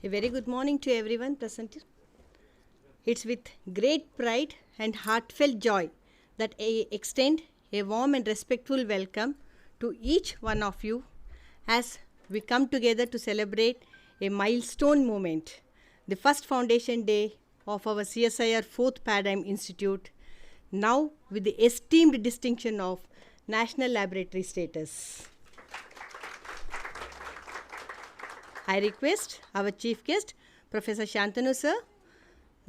A very good morning to everyone present. It's with great pride and heartfelt joy that I extend a warm and respectful welcome to each one of you as we come together to celebrate a milestone moment, the first foundation day of our CSIR 4th Paradigm Institute, now with the esteemed distinction of National Laboratory status. I request our chief guest, Professor Shantanu sir,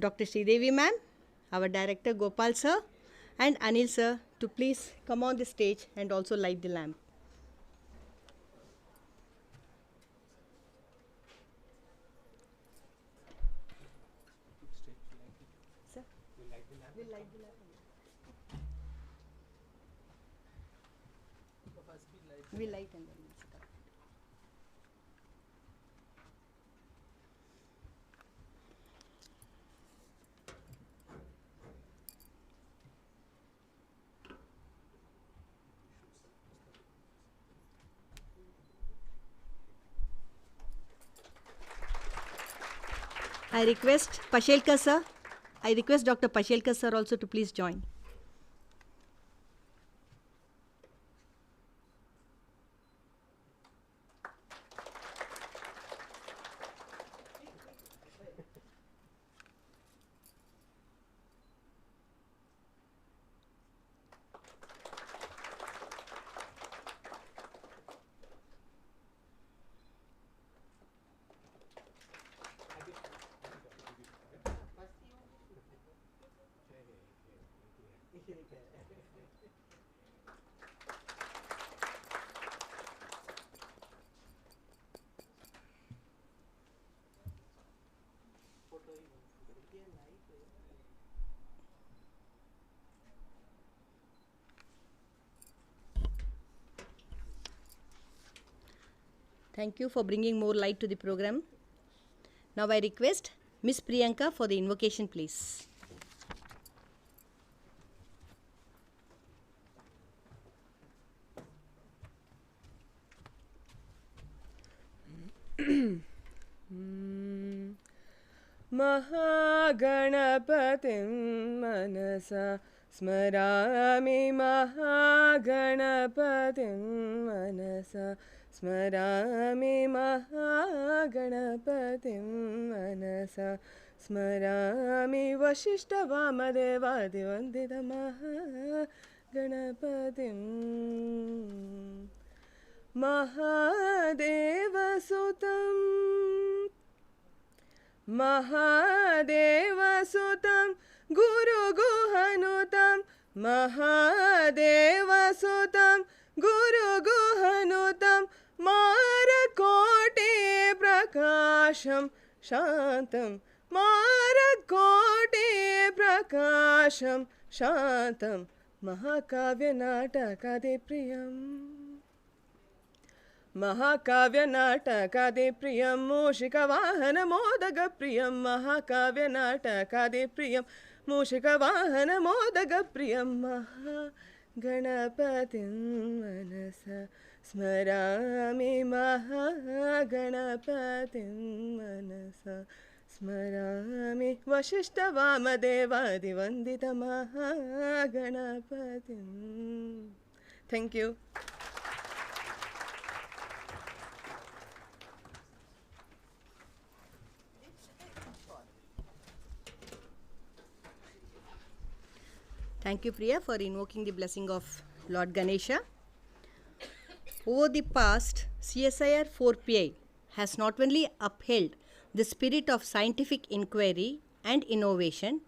Dr. Sridevi ma'am, our director Gopal sir, and Anil sir to please come on the stage and also light the lamp. Sir, we'll light the lamp. We'll light and then we'll start. I request Pashelkar sir. I request Dr. Pashelkar sir also to please join. Thank you for bringing more light to the program. Now I request Miss Priyanka for the invocation, please. महागणपतिं मनसा स्मरामि महागणपतिं मनसा स्मरामि महागणपतिं मनसा स्मरामि वसिष्ठवामदेवादिवन्दितमहागणपतिं महादेवसुतं महादेवसुतं गुरुगुहनुतं महादेवसुतं गुरुगुहनुतं मारकोटि प्रकाशं शान्तं मारकोटि प्रकाशं शान्तं महाकाव्यनाटकादिप्रियम् महाकाव्यनाटकादिप्रियं मूषिकवाहनमोदगप्रियं महाकाव्यनाटकादिप्रियं मूषिकवाहनमोदगप्रियं महागणपतिं मनसा स्मरामि महागणपतिं मनसा स्मरामि वसिष्ठवामदेवादिवन्दितमहागणपतिं. Thank you. Thank you, Priya, for invoking the blessing of Lord Ganesha. Over the past, CSIR 4PI has not only upheld the spirit of scientific inquiry and innovation,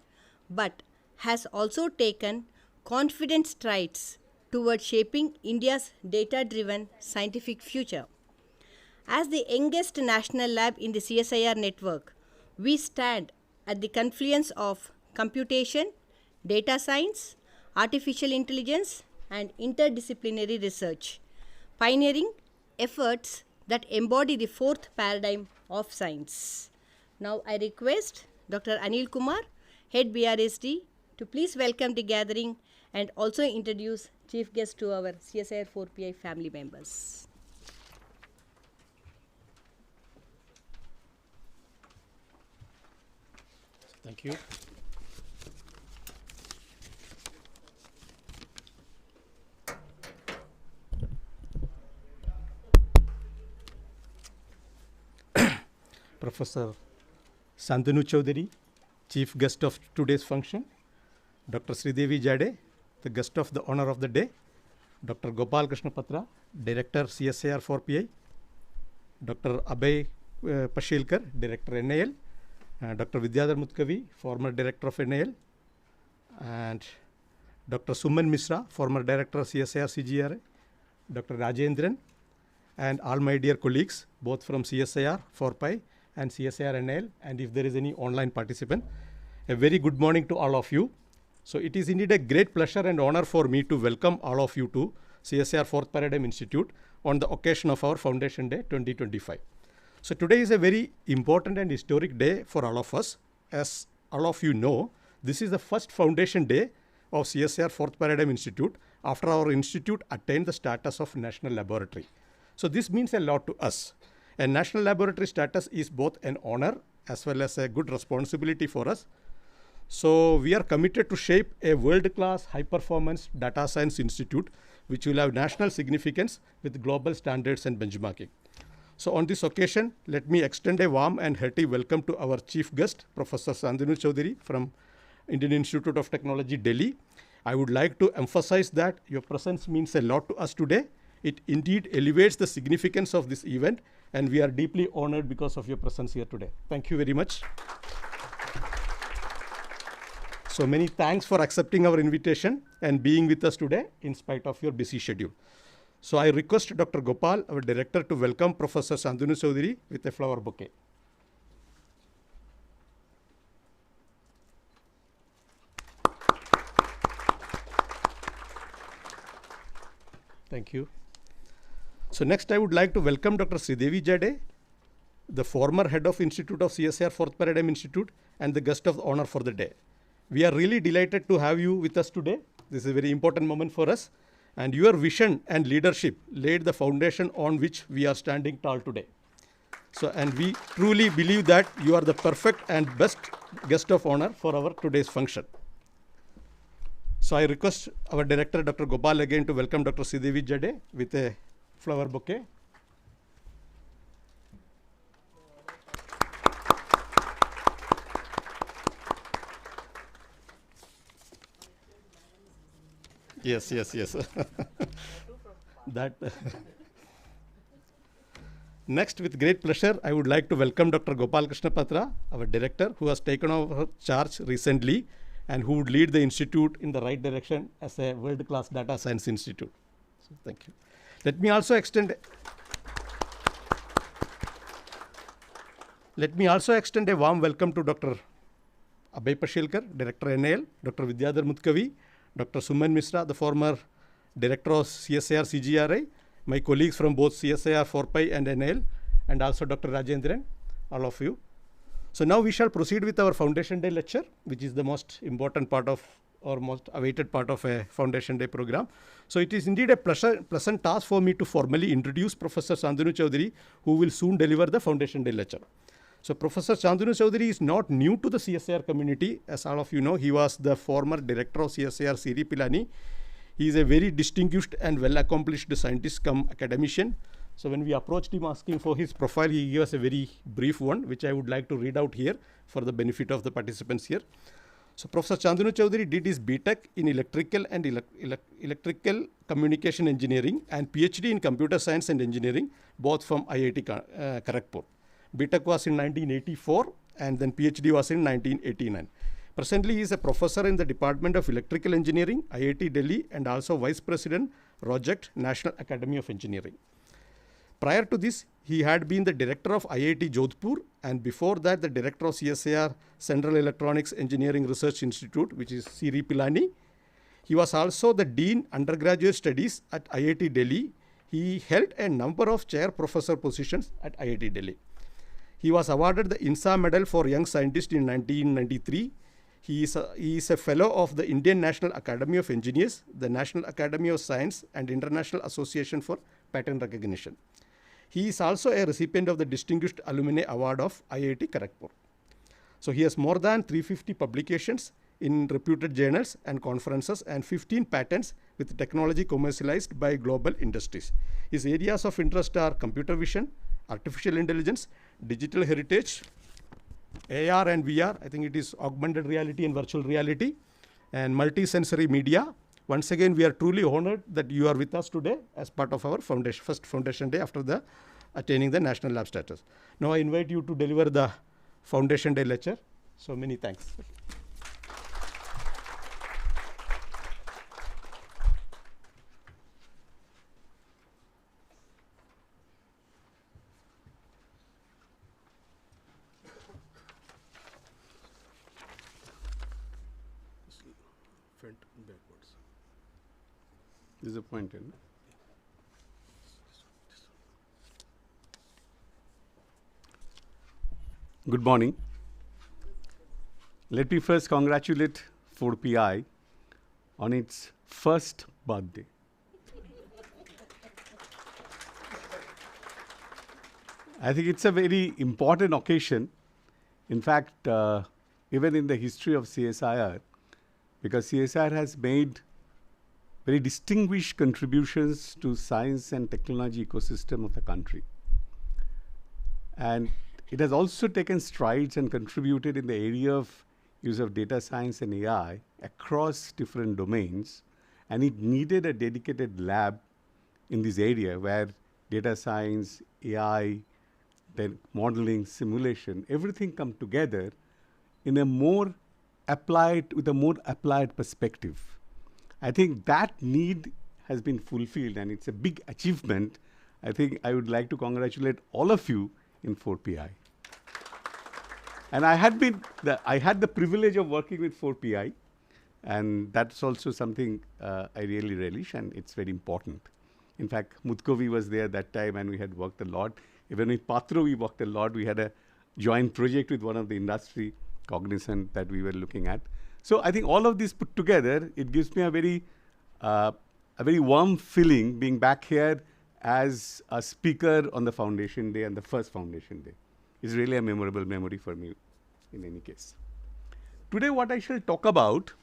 but has also taken confident strides towards shaping India's data-driven scientific future. As the youngest national lab in the CSIR network, we stand at the confluence of computation, data science, artificial intelligence, and interdisciplinary research, pioneering efforts that embody the fourth paradigm of science. Now I request Dr. Anil Kumar, Head BRSD, to please welcome the gathering and also introduce chief guest to our CSIR 4PI family members. Thank you. Professor Santanu Chaudhary, chief guest of today's function. Dr. Sridevi Jade, the guest of the honor of the day. Dr. Gopal Krishna Patra, Director CSIR-4PI. Dr. Abhay Pashilkar, Director NAL. Dr. Vidyadhar Mutkavi, former Director of NAL. And Dr. Suman Misra, former Director CSIR-CGRA. Dr. Rajendran, and all my dear colleagues, both from CSIR-4PI and CSIR-NAL, and if there is any online participant, a very good morning to all of you. So it is indeed a great pleasure and honor for me to welcome all of you to CSIR Fourth Paradigm Institute on the occasion of our Foundation Day 2025. So today is a very important and historic day for all of us. As all of you know, this is the first Foundation Day of CSIR Fourth Paradigm Institute after our institute attained the status of national laboratory. So this means a lot to us. A national laboratory status is both an honor as well as a good responsibility for us. So we are committed to shape a world-class high-performance data science institute which will have national significance with global standards and benchmarking. So on this occasion, let me extend a warm and hearty welcome to our chief guest, Professor Santanu Chaudhary from Indian Institute of Technology, Delhi. I would like to emphasize that your presence means a lot to us today. It indeed elevates the significance of this event, and we are deeply honored because of your presence here today. Thank you very much. So many thanks for accepting our invitation and being with us today in spite of your busy schedule. So I request Dr. Gopal, our director, to welcome Professor Santanu Chaudhary with a flower bouquet. Thank you. So next I would like to welcome Dr. Sridevi Jade, the former head of Institute of CSIR Fourth Paradigm Institute and the guest of honor for the day. We are really delighted to have you with us today. This is a very important moment for us. And your vision and leadership laid the foundation on which we are standing tall today. So, and we truly believe that you are the perfect and best guest of honor for our today's function. So I request our director, Dr. Gopal, again to welcome Dr. Sridevi Jade with a flower bouquet. Yes. That. Next, with great pleasure, I would like to welcome Dr. Gopal Krishna Patra, our director, who has taken over charge recently and who would lead the institute in the right direction as a world-class data science institute. So, thank you. Let me also extend a warm welcome to Dr. Abhay Pashilkar, Director NAL, Dr. Vidyadhar Mutkavi, Dr. Suman Misra, the former Director of CSIR-CGRA, my colleagues from both CSIR-4PI and NAL, and also Dr. Rajendran, all of you. So now we shall proceed with our Foundation Day lecture, which is the most important part of or most awaited part of a Foundation Day program. So it is indeed a pleasant task for me to formally introduce Professor Santanu Chaudhary, who will soon deliver the Foundation Day lecture. So Professor Santanu Chaudhary is not new to the CSIR community. As all of you know, he was the former director of CSIR Siri Pilani. He is a very distinguished and well-accomplished scientist come academician. So when we approached him asking for his profile, he gave us a very brief one, which I would like to read out here for the benefit of the participants here. So Professor Santanu Chaudhary did his BTech in electrical and electrical communication engineering and PhD in computer science and engineering, both from IIT Kharagpur. BTech was in 1984 and then PhD was in 1989. Presently, he is a professor in the Department of Electrical Engineering, IIT Delhi, and also Vice President, Project, National Academy of Engineering. Prior to this, he had been the director of IIT Jodhpur, and before that, the director of CSIR Central Electronics Engineering Research Institute, which is Siri Pilani. He was also the Dean Undergraduate Studies at IIT Delhi. He held a number of chair professor positions at IIT Delhi. He was awarded the INSA Medal for Young Scientist in 1993. He is a fellow of the Indian National Academy of Engineers, the National Academy of Science, and International Association for Patent Recognition. He is also a recipient of the Distinguished Alumni Award of IIT Kharagpur. So he has more than 350 publications in reputed journals and conferences and 15 patents with technology commercialized by global industries. His areas of interest are computer vision, artificial intelligence, digital heritage, AR and VR, I think it is augmented reality and virtual reality, and multi-sensory media. Once again, we are truly honored that you are with us today as part of our foundation, first foundation day after the attaining the national lab status. Now I invite you to deliver the foundation day lecture. So many thanks. Front and backwards. This is a pointer. No? Good morning. Let me first congratulate 4PI on its first birthday. I think it's a very important occasion. In fact, even in the history of CSIR, because CSIR has made very distinguished contributions to science and technology ecosystem of the country. And it has also taken strides and contributed in the area of use of data science and AI across different domains. And it needed a dedicated lab in this area where data science, AI, then modeling, simulation, everything come together in a more applied, with a more applied perspective. I think that need has been fulfilled and it's a big achievement. I think I would like to congratulate all of you in 4PI. And I had the privilege of working with 4PI, and that's also something I really relish, and it's very important. In fact, Mutkovi was there that time, and we had worked a lot. Even with Patro, we worked a lot. We had a joint project with one of the industry, Cognizant, that we were looking at. So I think all of this put together, it gives me a very warm feeling being back here as a speaker on the foundation day and the first foundation day. It's really a memorable memory for me in any case. Today what I shall talk about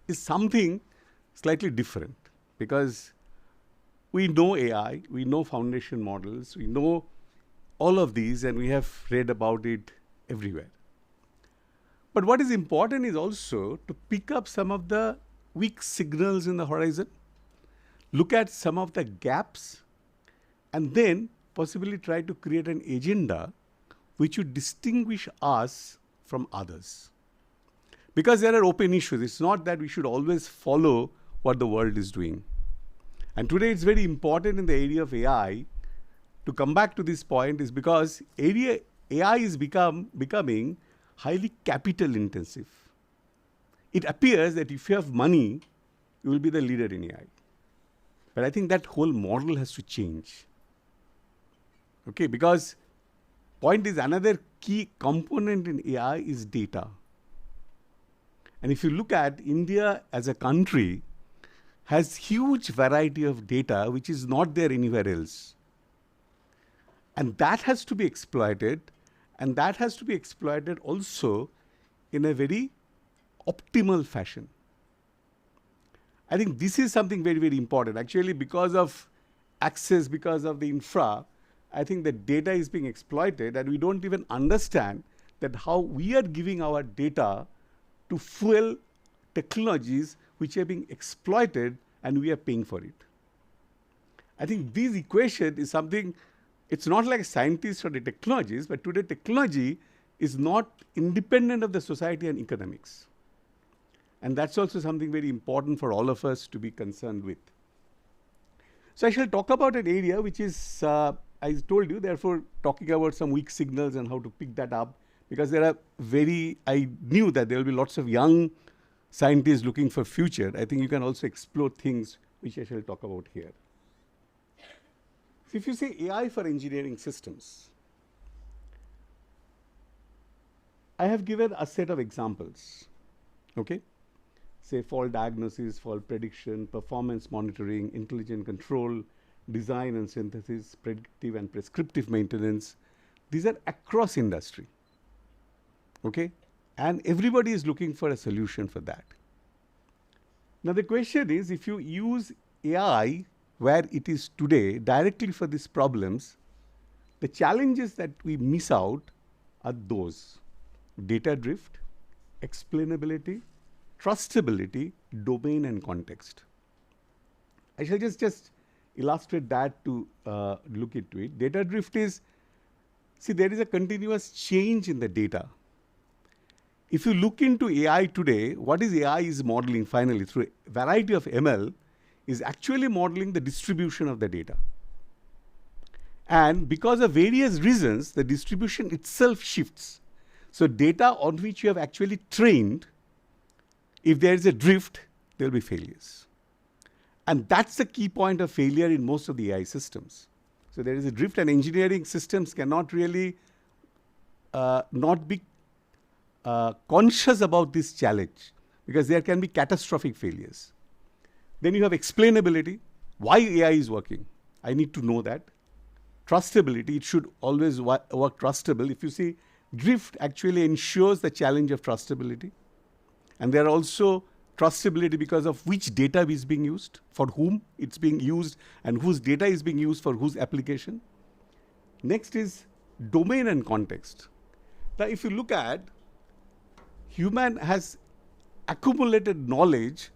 is something slightly different, because we know AI, we know foundation models, we know all of these, and we have read about it everywhere. But what is important is also to pick up some of the weak signals in the horizon, look at some of the gaps, and then possibly try to create an agenda which would distinguish us from others. Because there are open issues. It's not that we should always follow what the world is doing. And today it's very important in the area of AI to come back to this point, is because AI is becoming highly capital intensive. It appears that if you have money, you will be the leader in AI. But I think that whole model has to change. Okay, because point is, another key component in AI is data. And if you look at India as a country, has huge variety of data which is not there anywhere else. And that has to be exploited, and that has to be exploited also in a very optimal fashion. I think this is something very, very important. Actually, because of access, because of the infra, I think the data is being exploited, and we don't even understand that how we are giving our data to fuel technologies which are being exploited, and we are paying for it. I think this equation is something, it's not like scientists or the technologies, but today technology is not independent of the society and economics. And that's also something very important for all of us to be concerned with. So I shall talk about an area which is, I told you, therefore talking about some weak signals and how to pick that up, because I knew that there will be lots of young scientists looking for future. I think you can also explore things which I shall talk about here. So if you say AI for engineering systems, I have given a set of examples, okay? Say fault diagnosis, fault prediction, performance monitoring, intelligent control, design and synthesis, predictive and prescriptive maintenance. These are across industry. Okay? And everybody is looking for a solution for that. Now the question is, if you use AI where it is today directly for these problems, the challenges that we miss out are those: data drift, explainability, trustability, domain and context. I shall just illustrate that to look into it. Data drift is, see, there is a continuous change in the data. If you look into AI today, what is AI is modeling finally through a variety of ML is actually modeling the distribution of the data. And because of various reasons, the distribution itself shifts. So data on which you have actually trained, if there is a drift, there will be failures. And that's the key point of failure in most of the AI systems. So there is a drift, and engineering systems cannot really not be conscious about this challenge, because there can be catastrophic failures. Then you have explainability. Why AI is working? I need to know that. Trustability, it should always work trustable. If you see, drift actually ensures the challenge of trustability. And there are also trustability because of which data is being used, for whom it's being used, and whose data is being used for whose application. Next is domain and context. Now, if you look at, human has accumulated knowledge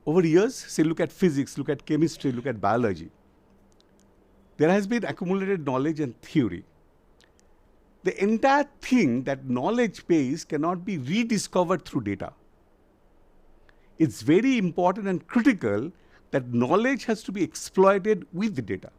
over years. Say, look at physics, look at chemistry, look at biology. There has been accumulated knowledge and theory. The entire thing, that knowledge base, cannot be rediscovered through data. It's very important and critical that knowledge has to be exploited with the data.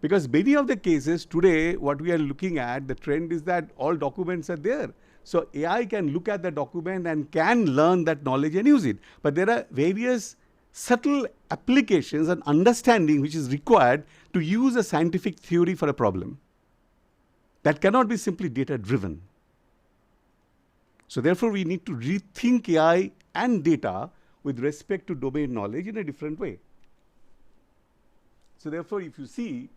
Because many of the cases today, what we are looking at, the trend is that all documents are there. So AI can look at the document and can learn that knowledge and use it. But there are various subtle applications and understanding which is required to use a scientific theory for a problem. That cannot be simply data driven. So therefore, we need to rethink AI and data with respect to domain knowledge in a different way. So therefore, if you see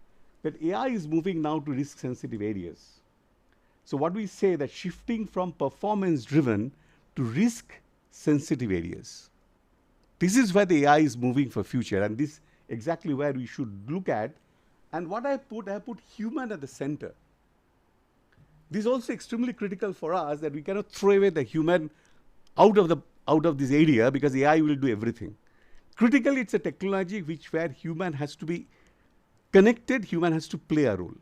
that AI is moving now to risk sensitive areas. So what we say, that shifting from performance driven to risk sensitive areas. This is where the AI is moving for future, and this exactly where we should look at. And what I put human at the center. This is also extremely critical for us, that we cannot throw away the human out of this area, because AI will do everything. Critically, it's a technology where human has to be connected, human has to play a role.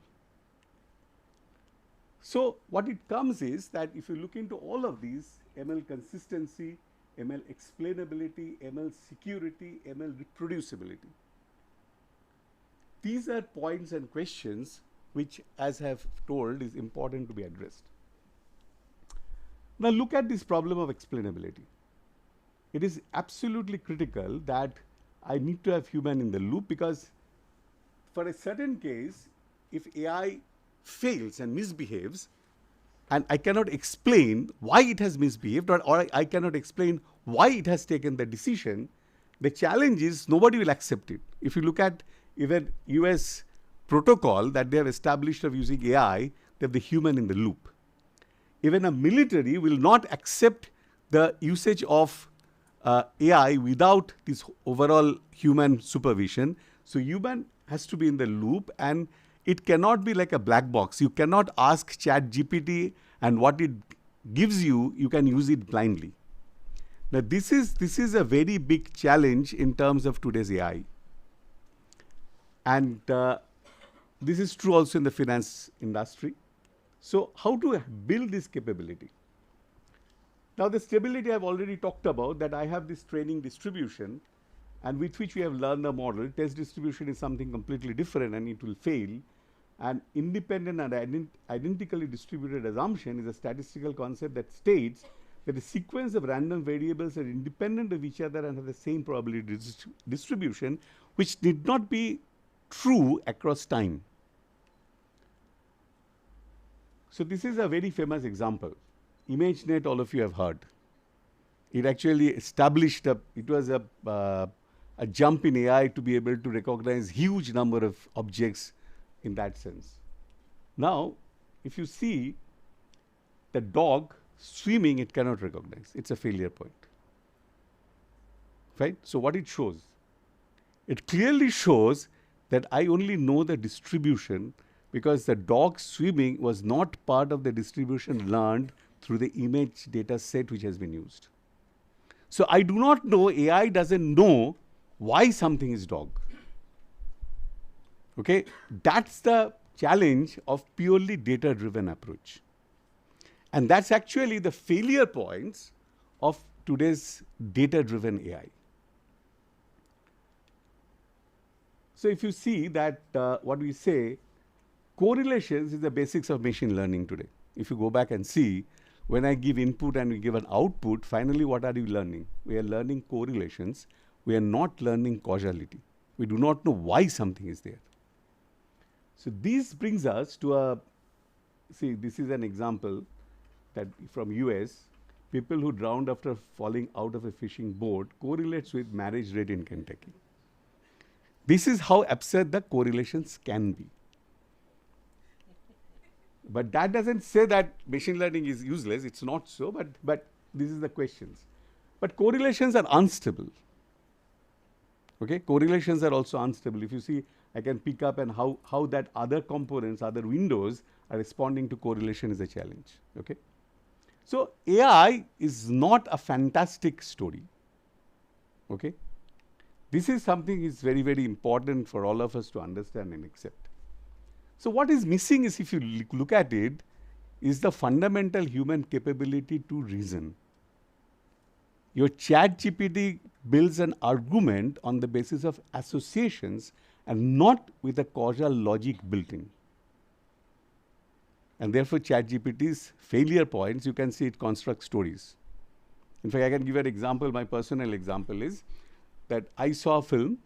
So what it comes is that if you look into all of these, ML consistency, ML explainability, ML security, ML reproducibility. These are points and questions which, as I have told, is important to be addressed. Now look at this problem of explainability. It is absolutely critical that I need to have human in the loop, because for a certain case, if AI fails and misbehaves, and I cannot explain why it has misbehaved, or I cannot explain why it has taken the decision, the challenge is nobody will accept it. If you look at even US protocol that they have established of using AI, they have the human in the loop. Even a military will not accept the usage of AI without this overall human supervision. So human has to be in the loop, and it cannot be like a black box. You cannot ask ChatGPT, and what it gives you, you can use it blindly. Now this is a very big challenge in terms of today's AI. And this is true also in the finance industry. So how to build this capability? Now the stability I've already talked about, that I have this training distribution, and with which we have learned the model. Test distribution is something completely different, and it will fail. And independent and identically distributed assumption is a statistical concept that states that a sequence of random variables are independent of each other and have the same probability distribution, which did not be true across time. So this is a very famous example. ImageNet, all of you have heard. It actually established it was a jump in AI to be able to recognize huge number of objects in that sense. Now, if you see, the dog swimming, it cannot recognize. It's a failure point. Right? So what it shows? It clearly shows that I only know the distribution because the dog swimming was not part of the distribution learned through the image data set which has been used. So I do not know, AI doesn't know why something is dog. Okay? That's the challenge of purely data-driven approach. And that's actually the failure points of today's data-driven AI. So if you see that what we say, correlations is the basics of machine learning today. If you go back and see, when I give input and we give an output, finally what are you learning? We are learning correlations. We are not learning causality. We do not know why something is there. So this brings us to a, see, this is an example that from US, people who drowned after falling out of a fishing boat correlates with marriage rate in Kentucky. This is how absurd the correlations can be. But that doesn't say that machine learning is useless. It's not so, but this is the questions. But correlations are unstable. Okay, correlations are also unstable. If you see, I can pick up and how that other components, other windows are responding to correlation is a challenge. Okay, so AI is not a fantastic story. Okay, this is something is very, very important for all of us to understand and accept. So what is missing is, if you look at it, is the fundamental human capability to reason. Your ChatGPT builds an argument on the basis of associations and not with a causal logic built in. And therefore, ChatGPT's failure points, you can see it constructs stories. In fact, I can give an example. My personal example is that I saw a film,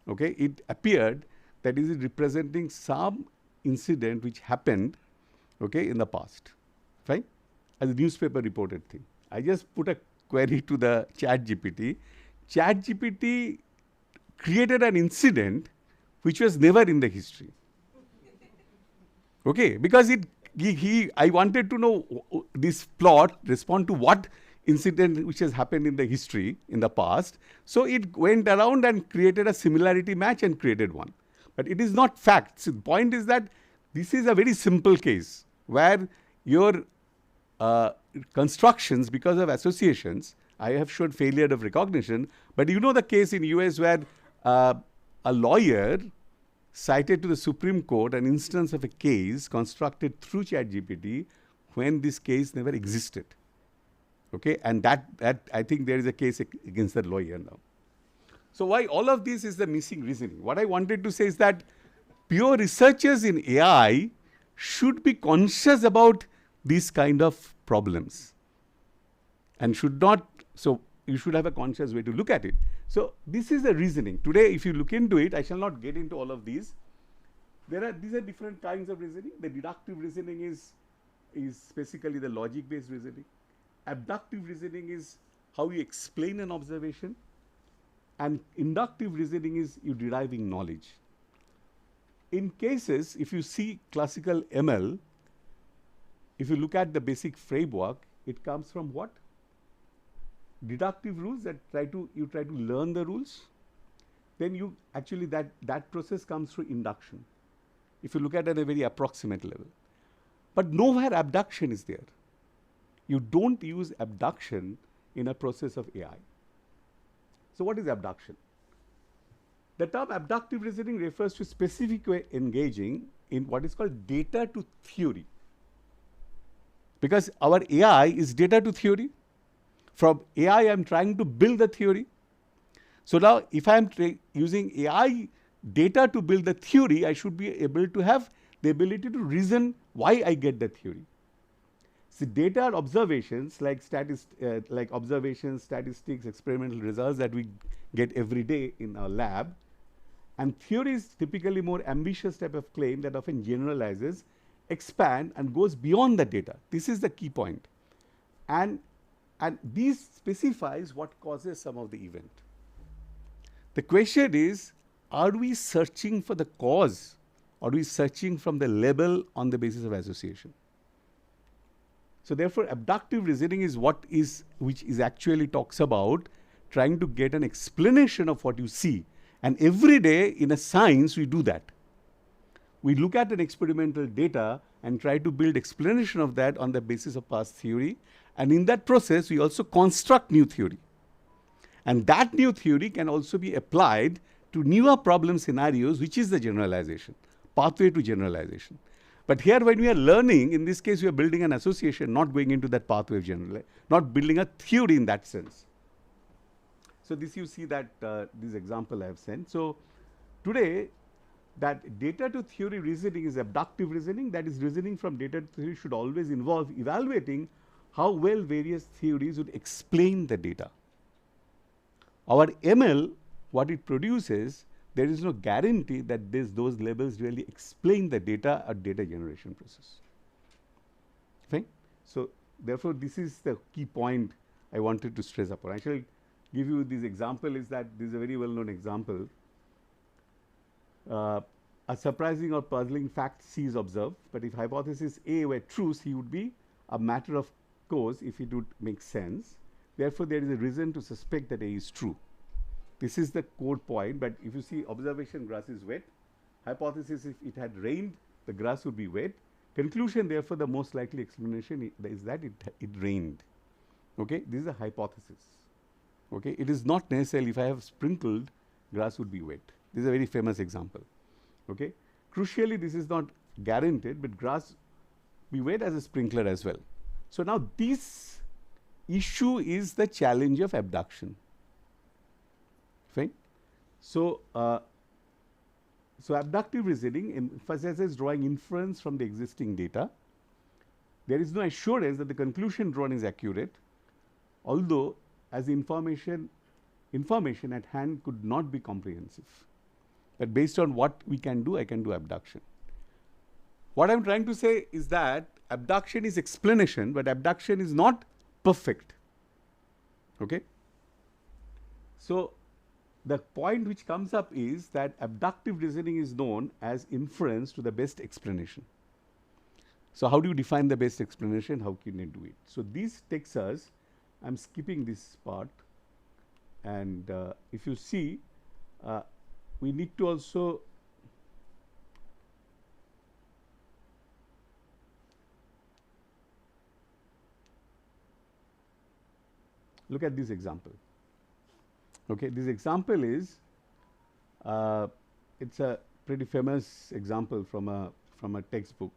okay, it appeared that is representing some incident which happened, okay, in the past, right? As a newspaper reported thing. I just put a query to the ChatGPT. ChatGPT created an incident which was never in the history. Okay, because I wanted to know this plot respond to what incident which has happened in the history in the past. So it went around and created a similarity match and created one. But it is not facts. The point is that this is a very simple case where your constructions, because of associations, I have showed failure of recognition. But you know the case in US where a lawyer cited to the Supreme Court an instance of a case constructed through ChatGPT when this case never existed. Okay, and that I think there is a case against that lawyer now. So why all of this is the missing reasoning? What I wanted to say is that pure researchers in AI should be conscious about these kind of problems and should not, so you should have a conscious way to look at it. So this is the reasoning. Today, if you look into it, I shall not get into all of these. These are different kinds of reasoning. The deductive reasoning is basically the logic-based reasoning. Abductive reasoning is how you explain an observation. And inductive reasoning is you deriving knowledge. In cases, if you see classical ML, if you look at the basic framework, it comes from what? Deductive rules that you try to learn the rules. Then you actually that process comes through induction. If you look at it at a very approximate level. But nowhere abduction is there. You don't use abduction in a process of AI. So what is abduction? The term abductive reasoning refers to specific way engaging in what is called data to theory. Because our AI is data to theory. From AI, I'm trying to build the theory. So now, if I'm using AI data to build the theory, I should be able to have the ability to reason why I get the theory. So data are observations like observations, statistics, experimental results that we get every day in our lab. And theory is typically more ambitious type of claim that often generalizes, expand, and goes beyond the data. This is the key point. And this specifies what causes some of the event. The question is, are we searching for the cause, or are we searching from the label on the basis of association? So therefore, abductive reasoning is which is actually talks about trying to get an explanation of what you see. And every day in a science, we do that. We look at an experimental data and try to build explanation of that on the basis of past theory. And in that process, we also construct new theory. And that new theory can also be applied to newer problem scenarios, which is the generalization, pathway to generalization. But here when we are learning, in this case, we are building an association, not going into that pathway of generalization, not building a theory in that sense. So this you see that this example I have sent. So today, that data to theory reasoning is abductive reasoning. That is, reasoning from data to theory should always involve evaluating how well various theories would explain the data. Our ML, what it produces, there is no guarantee that those labels really explain the data or data generation process. Fine? So therefore, this is the key point I wanted to stress upon. I shall give you this example. Is that this is a very well-known example. A surprising or puzzling fact C is observed, but if hypothesis A were true, C would be a matter of course if it would make sense. Therefore, there is a reason to suspect that A is true. This is the core point, but if you see observation, grass is wet. Hypothesis, if it had rained, the grass would be wet. Conclusion, therefore, the most likely explanation is that it rained. Okay, this is a hypothesis. Okay, it is not necessarily if I have sprinkled, grass would be wet. This is a very famous example. Okay, crucially, this is not guaranteed, but grass be wet as a sprinkler as well. So now this issue is the challenge of abduction. Fine. So, so abductive reasoning emphasizes drawing inference from the existing data. There is no assurance that the conclusion drawn is accurate, although as information at hand could not be comprehensive. But based on what we can do, I can do abduction. What I am trying to say is that abduction is explanation, but abduction is not perfect. Okay? So the point which comes up is that abductive reasoning is known as inference to the best explanation. So how do you define the best explanation? How can you do it? So this takes us, I'm skipping this part, and if you see, we need to also look at this example. Okay, this example is it's a pretty famous example from a textbook.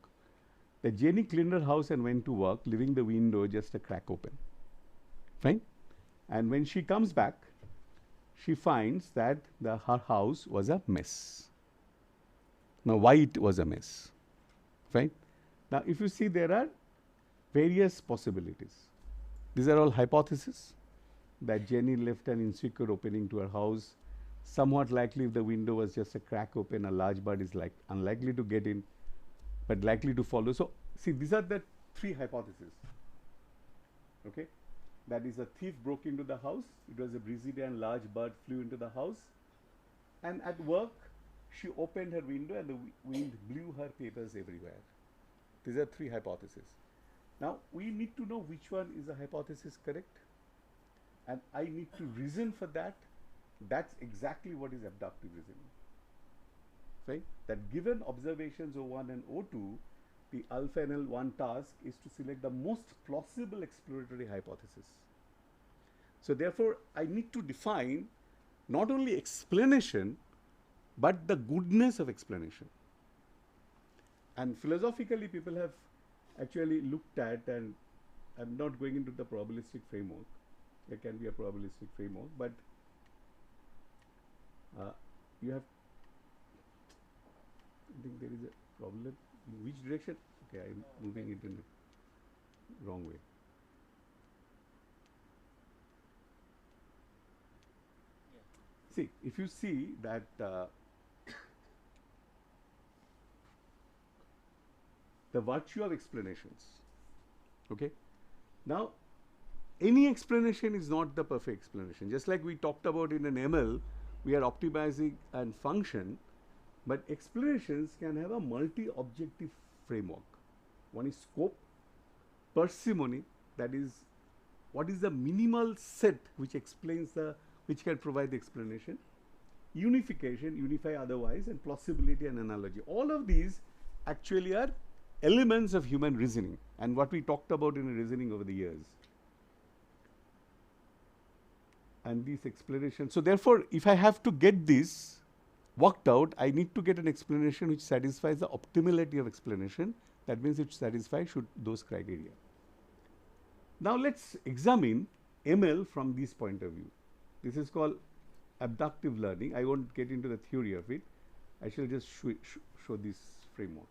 That Jenny cleaned her house and went to work, leaving the window just a crack open. Fine, and when she comes back, she finds that her house was a mess. Now, why it was a mess? Fine. Now, if you see, there are various possibilities. These are all hypotheses. That Jenny left an insecure opening to her house. Somewhat likely if the window was just a crack open, a large bird is unlikely to get in, but likely to follow. So, see, these are the three hypotheses. Okay, that is, a thief broke into the house. It was a breezy day and large bird flew into the house. And at work, she opened her window and the wind blew her papers everywhere. These are three hypotheses. Now, we need to know which one is the hypothesis correct. And I need to reason for that. That's exactly what is abductive reasoning. Right? That given observations O1 and O2, the alpha and L1 task is to select the most plausible exploratory hypothesis. So therefore, I need to define not only explanation, but the goodness of explanation. And philosophically, people have actually looked at, and I'm not going into the probabilistic framework. There can be a probabilistic framework, but you have, I think there is a problem. In which direction? Okay, I'm moving it in the wrong way. Yeah. See, if you see that the virtue of explanations, okay? Now, any explanation is not the perfect explanation. Just like we talked about in an ML, we are optimizing a function, but explanations can have a multi-objective framework. One is scope, parsimony, that is, what is the minimal set which explains the, which can provide the explanation, unification, unify otherwise, and plausibility and analogy. All of these actually are elements of human reasoning and what we talked about in reasoning over the years. And these explanations, so therefore, if I have to get this worked out, I need to get an explanation which satisfies the optimality of explanation. That means it satisfies those criteria. Now let's examine ML from this point of view. This is called abductive learning. I won't get into the theory of it. I shall just show this framework.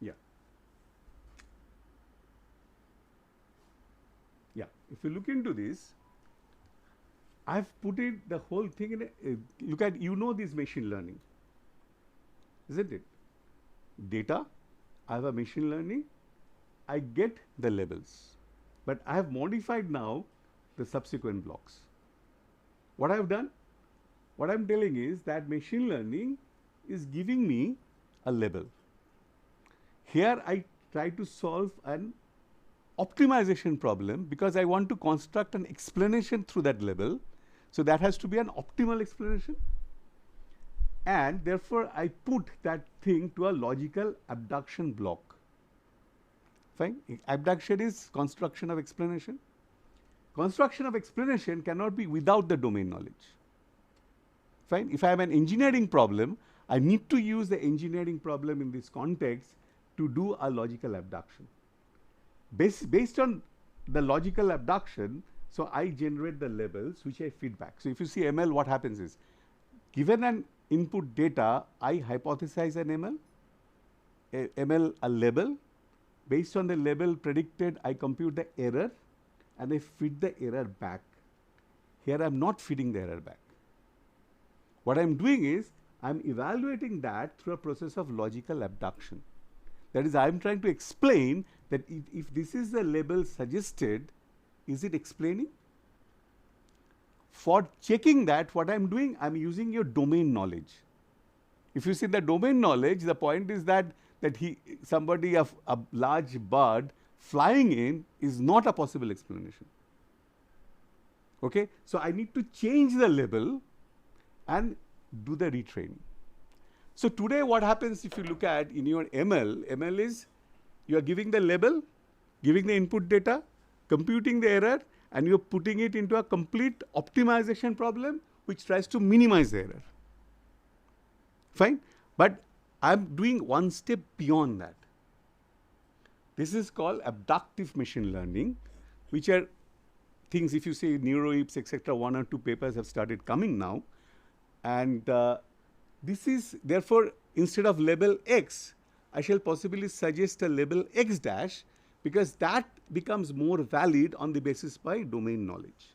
Yeah. Yeah. If you look into this, I've put it, the whole thing in a, look at, you know, this machine learning, isn't it? Data, I have a machine learning, I get the labels, but I have modified now the subsequent blocks. What I have done, what I am telling is that machine learning is giving me a label. Here I try to solve an optimization problem because I want to construct an explanation through that label. So that has to be an optimal explanation. And therefore, I put that thing to a logical abduction block. Fine. Abduction is construction of explanation. Construction of explanation cannot be without the domain knowledge. Fine. If I have an engineering problem, I need to use the engineering problem in this context to do a logical abduction. Based on the logical abduction, so I generate the labels which I feed back. So if you see ML, what happens is, given an input data, I hypothesize an ML a label. Based on the label predicted, I compute the error and I feed the error back. Here I am not feeding the error back. What I am doing is, I am evaluating that through a process of logical abduction. That is, I am trying to explain that if this is the label suggested, is it explaining? For checking that, what I am doing, I am using your domain knowledge. If you see the domain knowledge, the point is that somebody of a large bird flying in is not a possible explanation. Okay? So I need to change the label and do the retraining. So today what happens if you look at in your ML is you are giving the label, giving the input data, computing the error, and you are putting it into a complete optimization problem which tries to minimize the error. Fine? But I am doing one step beyond that. This is called abductive machine learning, which are things, if you say NeuroIPS, etc., 1 or 2 papers have started coming now. And this is, therefore, instead of label X, I shall possibly suggest a label X dash, because that becomes more valid on the basis by domain knowledge.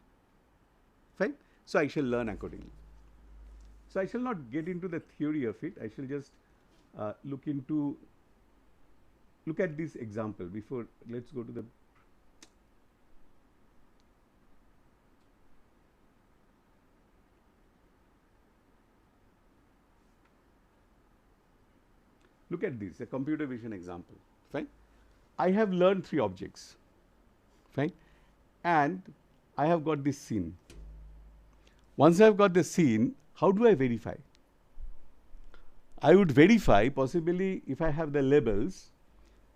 Fine? So I shall learn accordingly. So I shall not get into the theory of it. I shall just look at this example before, let's go to the. Look at this, a computer vision example. Fine? I have learned 3 objects. Fine? And I have got this scene. Once I have got the scene, how do I verify? I would verify possibly if I have the labels.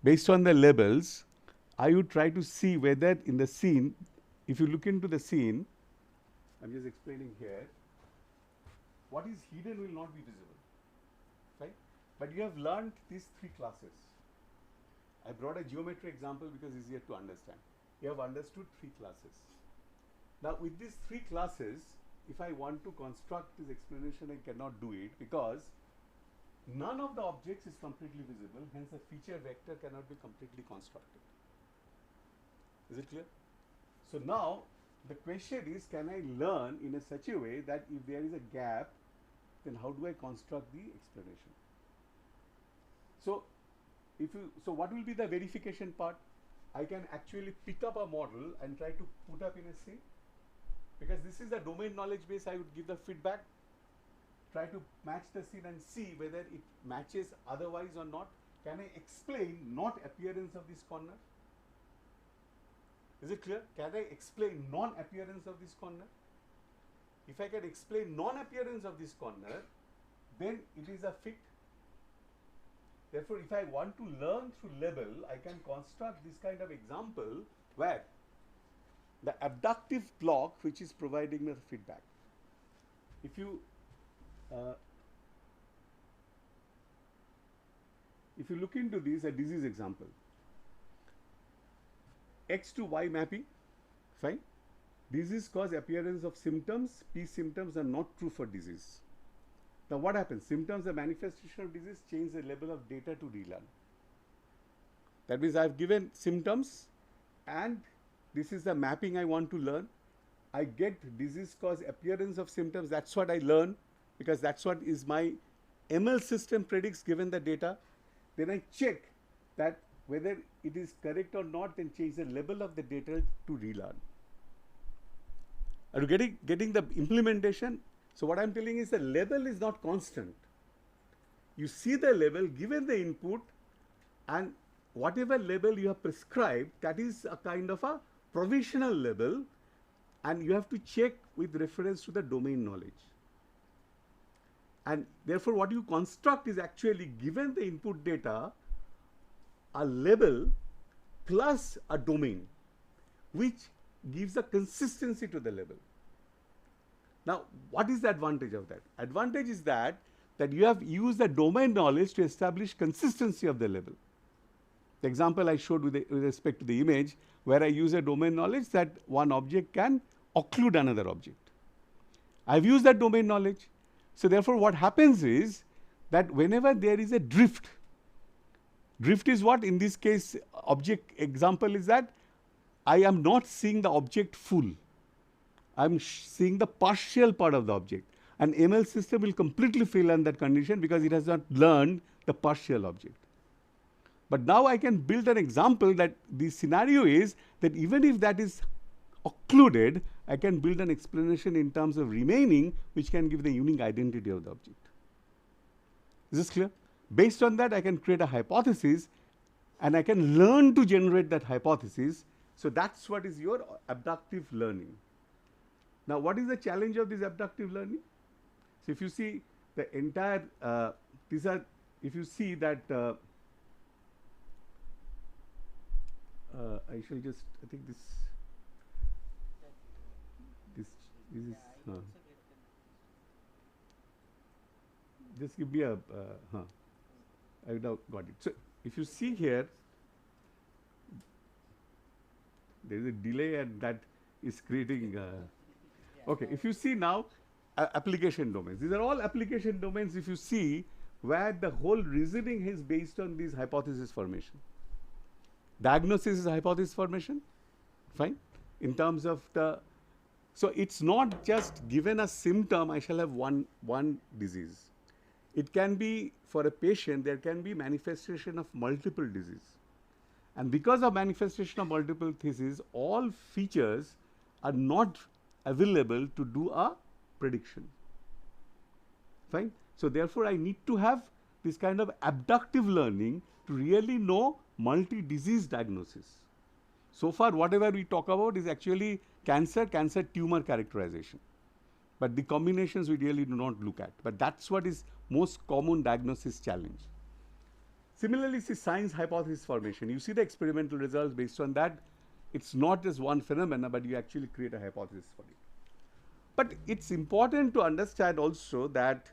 Based on the labels, I would try to see whether in the scene, if you look into the scene, I'm just explaining here, what is hidden will not be visible. Right? But you have learned these 3 classes. I brought a geometry example because it's easier to understand. You have understood 3 classes. Now with these 3 classes, if I want to construct this explanation, I cannot do it because none of the objects is completely visible, hence a feature vector cannot be completely constructed. Is it clear? So now the question is, can I learn in such a way that if there is a gap, then how do I construct the explanation? So what will be the verification part? I can actually pick up a model and try to put up in a scene, because this is the domain knowledge base. I would give the feedback. try to match the scene and see whether it matches otherwise or not. Can I explain not appearance of this corner? Is it clear? Can I explain non-appearance of this corner? If I can explain non-appearance of this corner, then it is a fit. Therefore, if I want to learn through level, I can construct this kind of example where the abductive block which is providing me the feedback. If you look into this, a disease example, X to Y mapping, fine. Disease cause appearance of symptoms. P symptoms are not true for disease. Now what happens? Symptoms are manifestation of disease, change the level of data to relearn. That means I have given symptoms and this is the mapping I want to learn. I get disease cause appearance of symptoms, that's what I learn because that's what is my ML system predicts given the data. Then I check that whether it is correct or not, then change the level of the data to relearn. Are you getting the implementation? So what I'm telling is the level is not constant. You see the level given the input and whatever level you have prescribed, that is a kind of a provisional level and you have to check with reference to the domain knowledge. And therefore what you construct is actually given the input data, a level plus a domain which gives a consistency to the level. Now, what is the advantage of that? Advantage is that you have used the domain knowledge to establish consistency of the level. The example I showed with respect to the image, where I use a domain knowledge that one object can occlude another object. I've used that domain knowledge. So therefore, what happens is that whenever there is a drift is what? In this case, object example is that I am not seeing the object full. I'm seeing the partial part of the object. An ML system will completely fail in that condition because it has not learned the partial object. But now I can build an example that the scenario is that even if that is occluded, I can build an explanation in terms of remaining, which can give the unique identity of the object. Is this clear? Based on that, I can create a hypothesis and I can learn to generate that hypothesis. So that's what is your abductive learning. Now, what is the challenge of this abductive learning? So if you see the entire, if you see that, I shall just, I think this is, just give me a, I now got it. So if you see here, there is a delay and that is creating, okay, if you see now, application domains. These are all application domains if you see where the whole reasoning is based on these hypothesis formation. Diagnosis is hypothesis formation, fine, in terms of the, so it's not just given a symptom, I shall have one disease. It can be, for a patient, there can be manifestation of multiple disease. And because of manifestation of multiple diseases, all features are not available to do a prediction. Fine. So therefore, I need to have this kind of abductive learning to really know multi-disease diagnosis. So far, whatever we talk about is actually cancer tumor characterization. But the combinations we really do not look at. But that's what is most common diagnosis challenge. Similarly, see science hypothesis formation. You see the experimental results based on that. It's not just one phenomena, but you actually create a hypothesis for it. But it's important to understand also that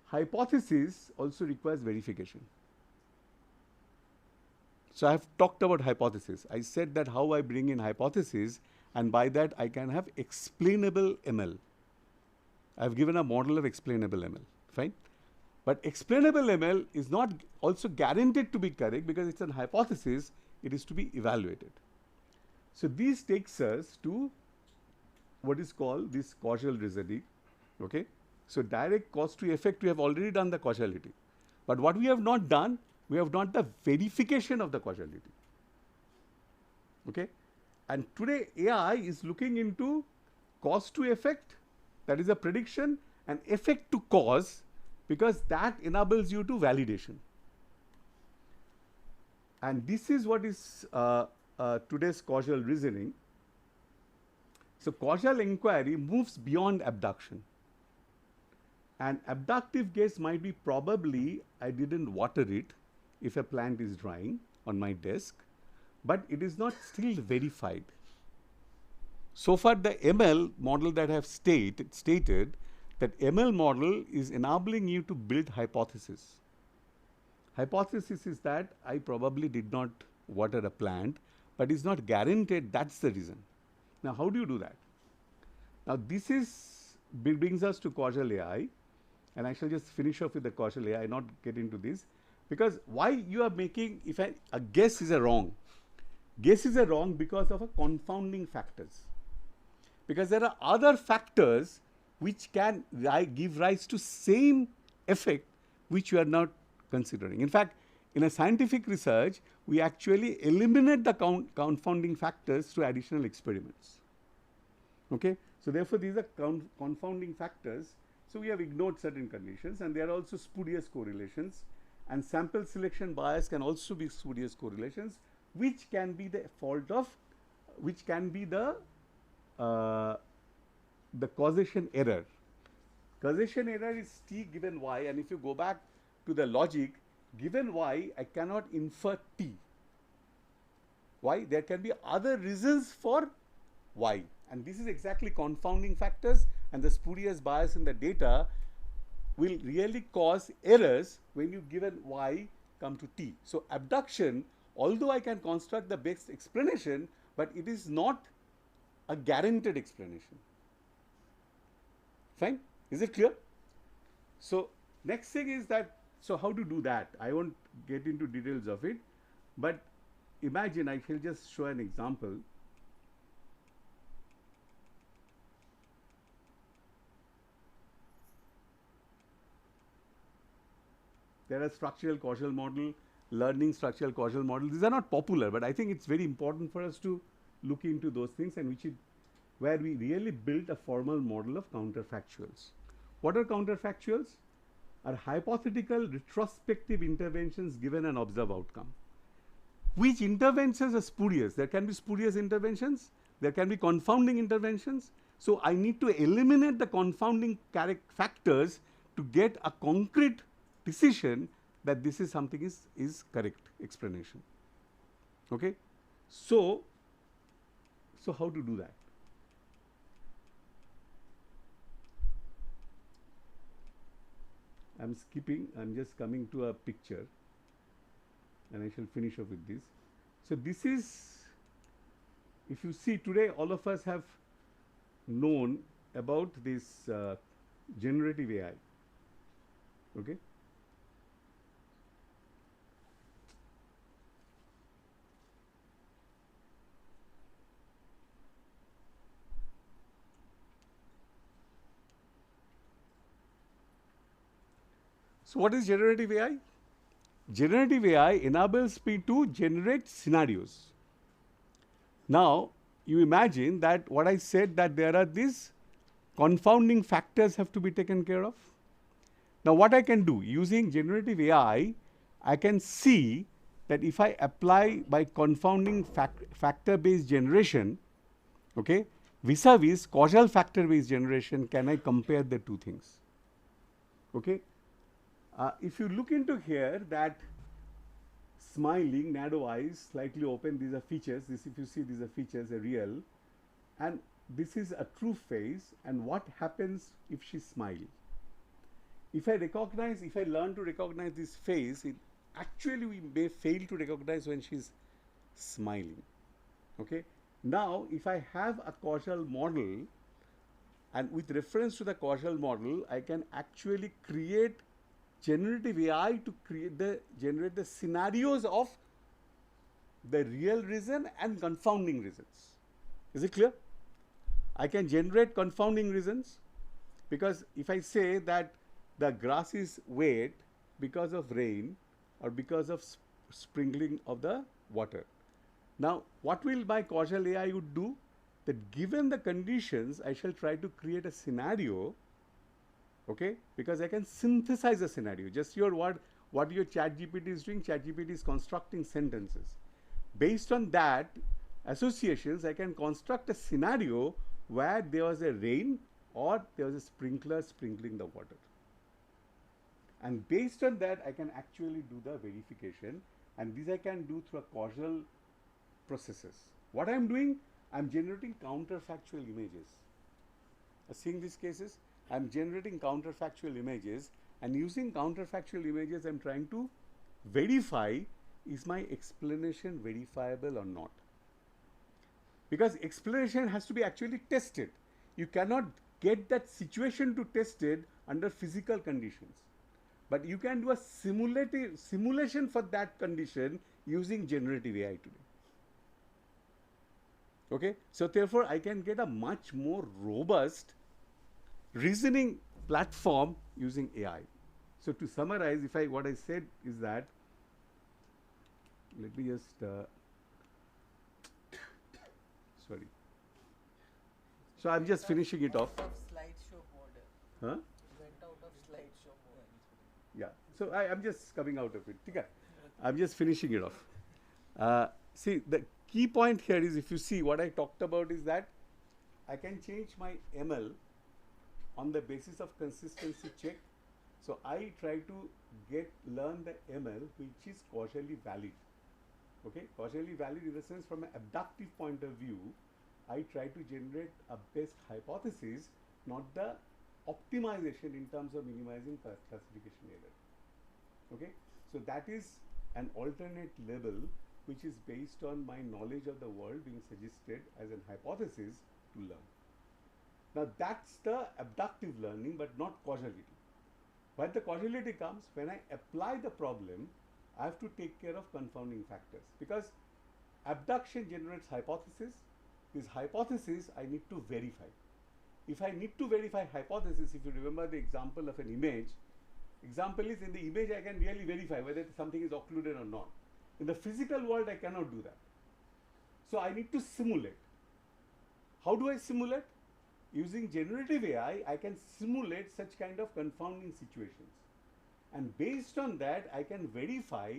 hypothesis also requires verification. So I have talked about hypothesis. I said that how I bring in hypothesis, and by that I can have explainable ML. I've given a model of explainable ML, fine. But explainable ML is not also guaranteed to be correct because it's a hypothesis, it is to be evaluated. So this takes us to what is called this causal reasoning, okay. So direct cause to effect, we have already done the causality. But what we have not done, we have done the verification of the causality, okay. And today AI is looking into cause to effect, that is a prediction, and effect to cause, because that enables you to validation. And this is what is today's causal reasoning. So causal inquiry moves beyond abduction. An abductive guess might be probably I didn't water it if a plant is drying on my desk, but it is not still verified. So far the ML model that I have stated that ML model is enabling you to build hypothesis. Hypothesis is that I probably did not water a plant, but it's not guaranteed that's the reason. Now how do you do that? Now this brings us to causal AI, and I shall just finish off with the causal AI, not get into this, because why you are making, if a guess is a wrong. Guess is a wrong because of a confounding factors. Because there are other factors which can give rise to same effect which you are not considering. In fact, in a scientific research, we actually eliminate the confounding factors through additional experiments. Okay? So therefore, these are confounding factors. So we have ignored certain conditions, and there are also spurious correlations, and sample selection bias can also be spurious correlations, which can be the fault of, which can be the causation error. Causation error is T given Y, and if you go back to the logic, given Y, I cannot infer T. Why? There can be other reasons for Y, and this is exactly confounding factors, and the spurious bias in the data will really cause errors when you given Y come to T. So abduction, although I can construct the best explanation, but it is not a guaranteed explanation. Fine? Is it clear? So next thing is that, so how to do that? I won't get into details of it, but imagine, I shall just show an example. There are structural causal model, learning structural causal model. These are not popular, but I think it's very important for us to look into those things, and where we really build a formal model of counterfactuals. What are counterfactuals? Are hypothetical retrospective interventions given an observed outcome. Which interventions are spurious? There can be spurious interventions, there can be confounding interventions. So I need to eliminate the confounding factors to get a concrete decision that this is something is correct explanation. Okay? So how to do that? I'm skipping, I'm just coming to a picture, and I shall finish off with this. So this is, if you see today, all of us have known about this generative AI. Okay? So what is generative AI? Generative AI enables me to generate scenarios. Now, you imagine that what I said, that there are these confounding factors have to be taken care of. Now, what I can do using generative AI, I can see that if I apply by confounding factor-based generation, okay, vis-a-vis causal factor-based generation, can I compare the two things? Okay. If you look into here, that smiling, narrow eyes, slightly open, these are features. This, if you see, these are features, are real. And this is a true face. And what happens if she smiles? If I learn to recognize this face, actually we may fail to recognize when she's smiling. Okay. Now, if I have a causal model, and with reference to the causal model, I can actually create generative AI to generate the scenarios of the real reason and confounding reasons. Is it clear? I can generate confounding reasons, because if I say that the grass is wet because of rain or because of sprinkling of the water. Now, what will my causal AI would do? That given the conditions, I shall try to create a scenario Okay, because I can synthesize a scenario. Just your what your ChatGPT is doing. ChatGPT is constructing sentences. Based on that associations, I can construct a scenario where there was a rain or there was a sprinkler sprinkling the water. And based on that, I can actually do the verification. And this I can do through a causal processes. What I'm doing, I'm generating counterfactual images. Seeing these cases, I'm generating counterfactual images, and using counterfactual images, I'm trying to verify, is my explanation verifiable or not? Because explanation has to be actually tested. You cannot get that situation to test it under physical conditions. But you can do a simulation for that condition using generative AI today. Okay, so therefore I can get a much more robust reasoning platform using AI. So to summarize, what I said is that, let me just sorry. So I'm just finishing it off. Out of slideshow mode. Huh? Went out of slideshow mode. Yeah. So I'm just coming out of it. Okay. I'm just finishing it off. See, the key point here is, if you see what I talked about, is that I can change my ML on the basis of consistency check. So I try to learn the ML which is causally valid. Okay, causally valid in the sense, from an abductive point of view, I try to generate a best hypothesis, not the optimization in terms of minimizing classification error. Okay, so that is an alternate level which is based on my knowledge of the world being suggested as an hypothesis to learn. Now that's the abductive learning, but not causality. When the causality comes, when I apply the problem, I have to take care of confounding factors, because abduction generates hypothesis. This hypothesis I need to verify. If I need to verify hypothesis, if you remember the example of an image, example is, in the image I can really verify whether something is occluded or not. In the physical world I cannot do that. So I need to simulate. How do I simulate? Using generative AI, I can simulate such kind of confounding situations. And based on that, I can verify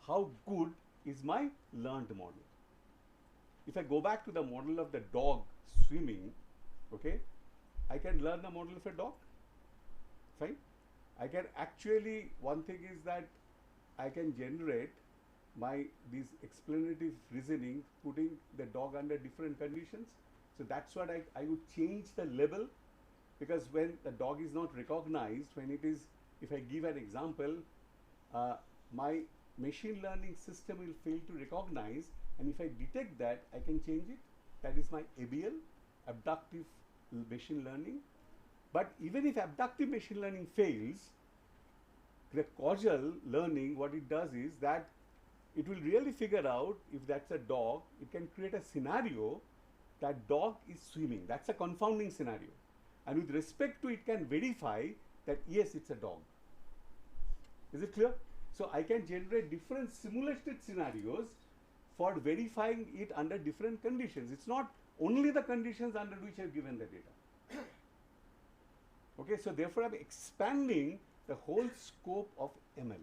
how good is my learned model. If I go back to the model of the dog swimming, okay, I can learn the model of a dog, fine. I can actually, one thing is that I can generate this explanative reasoning, putting the dog under different conditions. So that's what I would change the level, because when the dog is not recognized, when it is, if I give an example, my machine learning system will fail to recognize, and if I detect that, I can change it. That is my ABL, abductive machine learning. But even if abductive machine learning fails, the causal learning, what it does is that it will really figure out if that's a dog. It can create a scenario that dog is swimming. That's a confounding scenario. And with respect to it, can verify that yes, it's a dog. Is it clear? So I can generate different simulated scenarios for verifying it under different conditions. It's not only the conditions under which I've given the data. Okay, so therefore I'm expanding the whole scope of ML.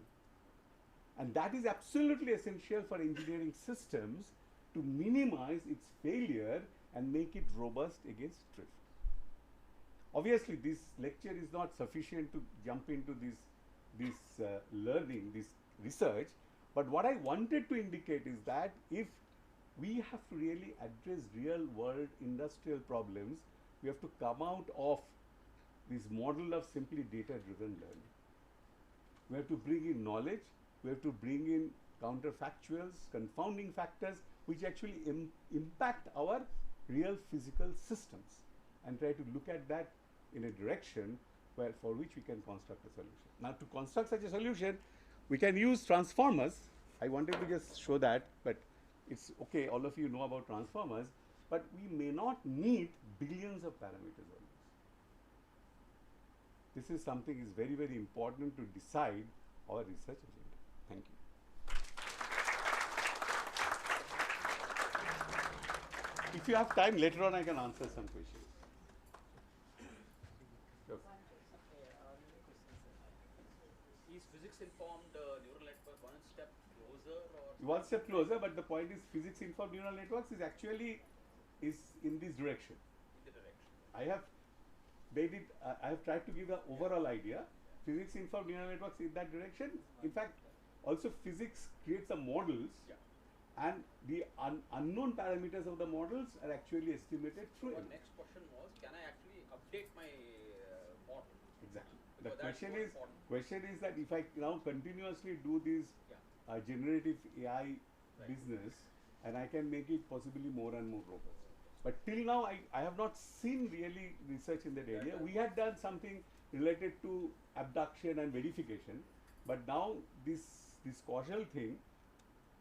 And that is absolutely essential for engineering systems to minimize its failure and make it robust against drift. Obviously, this lecture is not sufficient to jump into this learning, this research, but what I wanted to indicate is that if we have to really address real world industrial problems, we have to come out of this model of simply data-driven learning. We have to bring in knowledge, we have to bring in counterfactuals, confounding factors, which actually impact our real physical systems, and try to look at that in a direction for which we can construct a solution. Now, to construct such a solution, we can use transformers. I wanted to just show that, but it's okay, all of you know about transformers, but we may not need billions of parameters on this. This is something is very, very important to decide our research agenda. Thank you. If you have time, later on I can answer some questions. Sure. is physics-informed neural network one step closer or? One step closer, but the point is physics-informed neural networks is actually in this direction. In the direction. I have made it, I have tried to give the overall idea. Physics-informed neural networks in that direction. In fact, also physics creates the models, Yeah. and the unknown parameters of the models are actually estimated through The ML. next question was, can I actually update my model? Exactly. The So that's question more is, important. that if I now continuously do this Yeah. generative AI Right. business, and I can make it possibly more and more robust. But till now, I have not seen really research in that area. We had done something related to abduction and verification, but now this causal thing,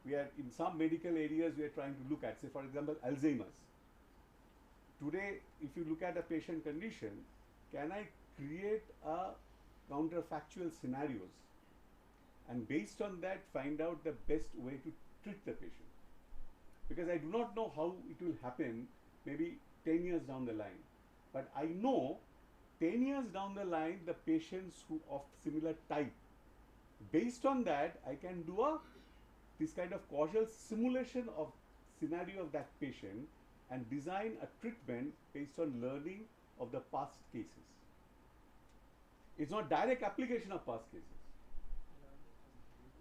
we are in some medical areas we are trying to look at. Say, for example, Alzheimer's. Today, if you look at a patient condition, can I create a counterfactual scenarios, and based on that find out the best way to treat the patient? Because I do not know how it will happen maybe 10 years down the line, but I know 10 years down the line the patients who of similar type, based on that I can do this kind of causal simulation of scenario of that patient and design a treatment based on learning of the past cases. It's not direct application of past cases.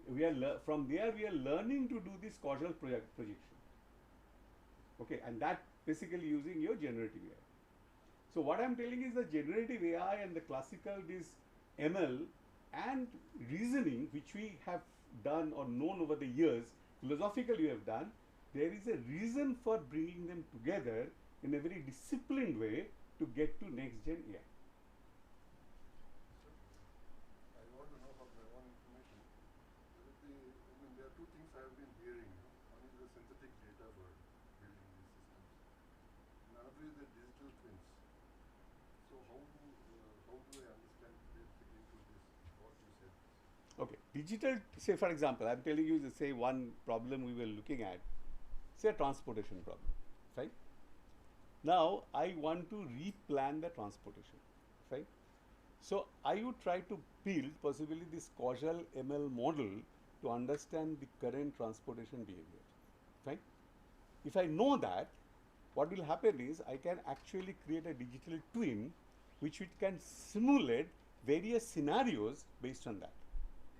We are from there we are learning to do this causal projection. Okay, and that basically using your generative AI. So what I'm telling is the generative AI and the classical this ML and reasoning which we have done or known over the years, philosophically we have done, there is a reason for bringing them together in a very disciplined way to get to next gen AI. I want to know for my own information. There are two things I have been hearing. One is the synthetic data for building these systems. Another is the digital twins. So how do I understand fit into this, what you said? Okay, digital, say for example, I'm telling you, say one problem we were looking at, say a transportation problem, right? Now I want to replan the transportation, right? So I would try to build possibly this causal ML model to understand the current transportation behavior, right? If I know that, what will happen is I can actually create a digital twin which it can simulate various scenarios based on that.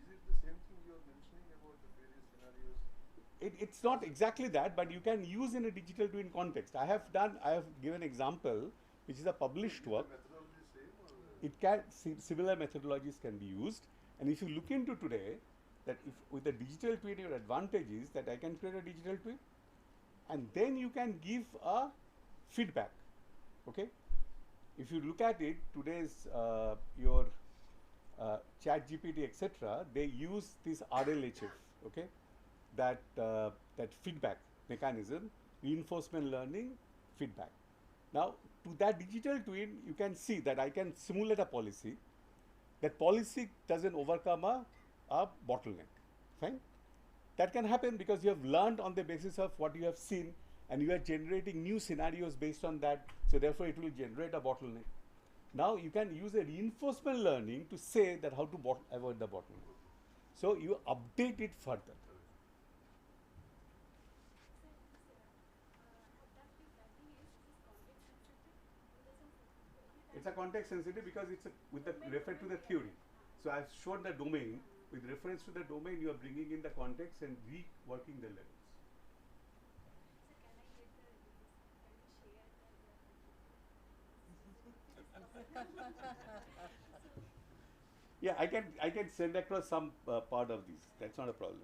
Is it the same thing you are mentioning about the various scenarios? It's not exactly that, but you can use in a digital twin context. I have given example, which is a published work. Is the methodology same or? It can, similar methodologies can be used. And if you look into today, that if with a digital twin, your advantage is that I can create a digital twin, and then you can give a feedback, okay? If you look at it, today's your chat GPT, etc., they use this RLHF, okay? That feedback mechanism, reinforcement learning feedback. Now, to that digital twin, you can see that I can simulate a policy. That policy doesn't overcome a bottleneck, fine? That can happen because you have learned on the basis of what you have seen, and you are generating new scenarios based on that, so therefore it will generate a bottleneck. Now you can use a reinforcement learning to say that how to avoid the bottleneck. So you update it further. It's a context sensitive because it's with the refer to the theory. So I've shown the domain. With reference to the domain, you are bringing in the context and reworking the levels. Yeah, I can send across some part of this. That's not a problem.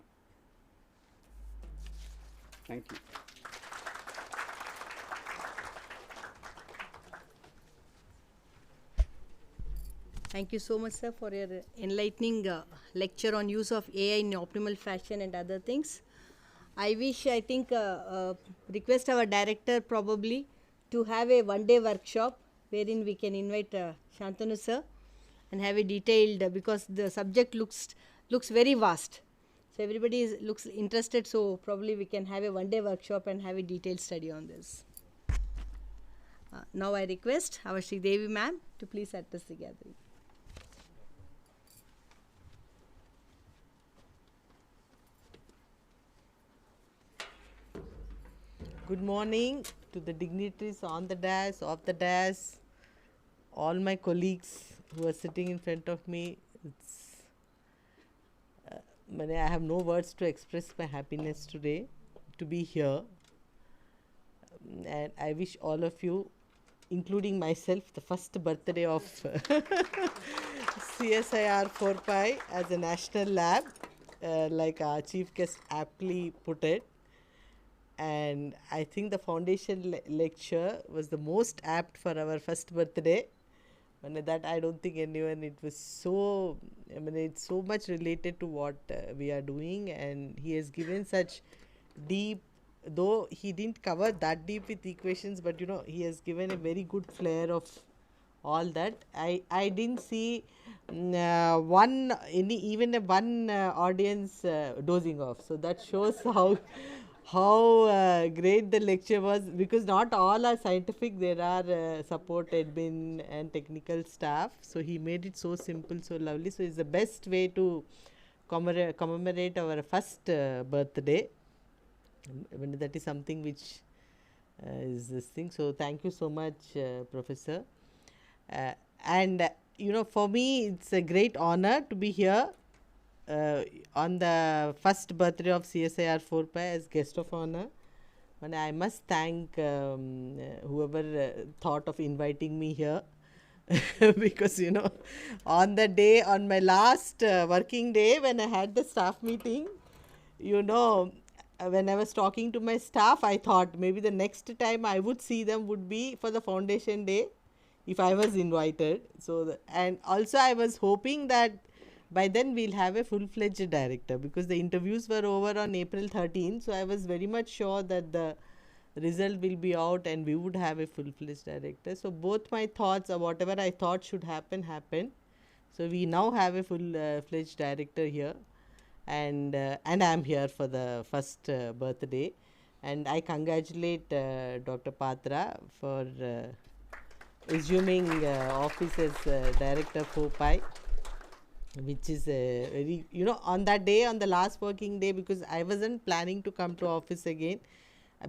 Thank you. Thank you so much, sir, for your enlightening lecture on use of AI in optimal fashion and other things. I think, request our director probably to have a one-day workshop wherein we can invite Shantanu sir and have a detailed, because the subject looks very vast. So everybody looks interested, so probably we can have a one-day workshop and have a detailed study on this. Now I request our Sri Devi ma'am to please address the gathering. Good morning to the dignitaries on the dais, off the dais, all my colleagues who are sitting in front of me. I have no words to express my happiness today to be here. And I wish all of you, including myself, the first birthday of CSIR-4PI as a national lab, like our chief guest aptly put it. And I think the foundation lecture was the most apt for our first birthday. That I don't think anyone, it was so, it's so much related to what we are doing, and he has given such deep, though he didn't cover that deep with equations, but he has given a very good flair of all that. I didn't see even a one audience dozing off, so that shows how great the lecture was, because not all are scientific. There are support admin and technical staff, so he made it so simple, so lovely. So it's the best way to commemorate our first birthday. That is something which is this thing. So thank you so much, Professor. And for me it's a great honor to be here on the first birthday of CSIR-4PI as guest of honor. And I must thank whoever thought of inviting me here because on the day, on my last working day when I had the staff meeting, when I was talking to my staff, I thought maybe the next time I would see them would be for the foundation day if I was invited. So and also I was hoping that by then we'll have a full-fledged director, because the interviews were over on April 13. So I was very much sure that the result will be out and we would have a full-fledged director. So both my thoughts, or whatever I thought should happen, happened. So we now have a full-fledged director here, and I'm here for the first birthday. And I congratulate Dr. Patra for assuming office as director of 4PI, which is a very, on that day, on the last working day, because I wasn't planning to come to office again,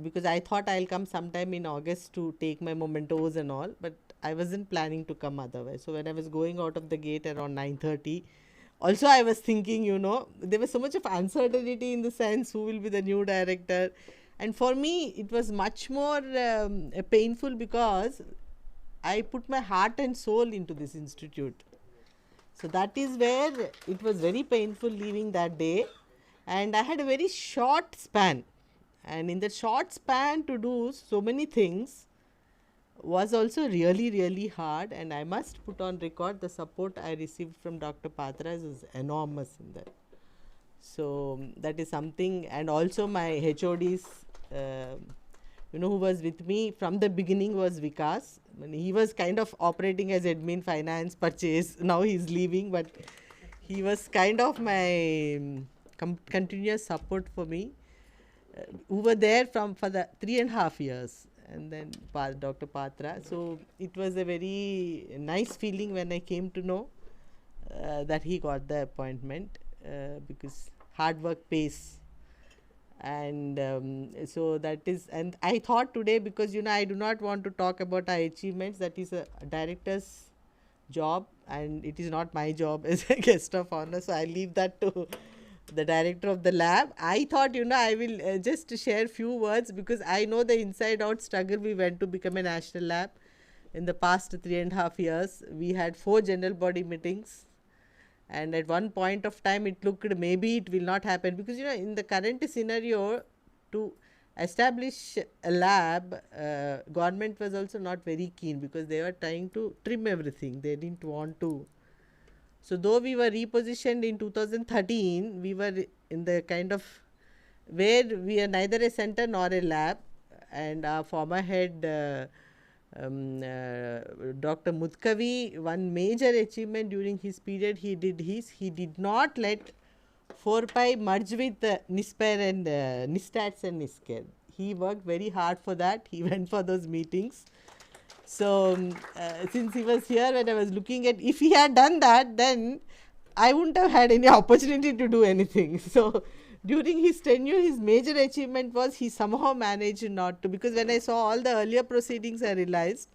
because I thought I'll come sometime in August to take my mementos and all, but I wasn't planning to come otherwise. So when I was going out of the gate around 9:30, also I was thinking, there was so much of uncertainty in the sense who will be the new director. And for me, it was much more painful, because I put my heart and soul into this institute. So that is where it was very painful leaving that day, and I had a very short span, and in that short span to do so many things was also really, really hard. And I must put on record the support I received from Dr. Patras is enormous in that. So that is something. And also my HODs, who was with me from the beginning was Vikas. He was kind of operating as admin, finance, purchase. Now he's leaving, but he was kind of my continuous support for me. Who were there for the 3.5 years, and then Dr. Patra. So it was a very nice feeling when I came to know that he got the appointment, because hard work pays. And so that is, and I thought today, because I do not want to talk about our achievements, that is a director's job and it is not my job as a guest of honor, so I leave that to the director of the lab. I thought I will just share few words, because I know the inside out struggle we went to become a national lab. In the past 3.5 years we had 4 general body meetings, and at one point of time it looked maybe it will not happen, because in the current scenario to establish a lab, government was also not very keen, because they were trying to trim everything. They didn't want to. So though we were repositioned in 2013, we were in the kind of where we are neither a center nor a lab, and our former head Dr. Mutkavi, one major achievement during his period, he did not let 4PI merge with NISPER and NISTATS and NISCARE. He worked very hard for that. He went for those meetings. So since he was here, when I was looking at, if he had done that, then I wouldn't have had any opportunity to do anything. So during his tenure, his major achievement was he somehow managed not to, because when I saw all the earlier proceedings, I realized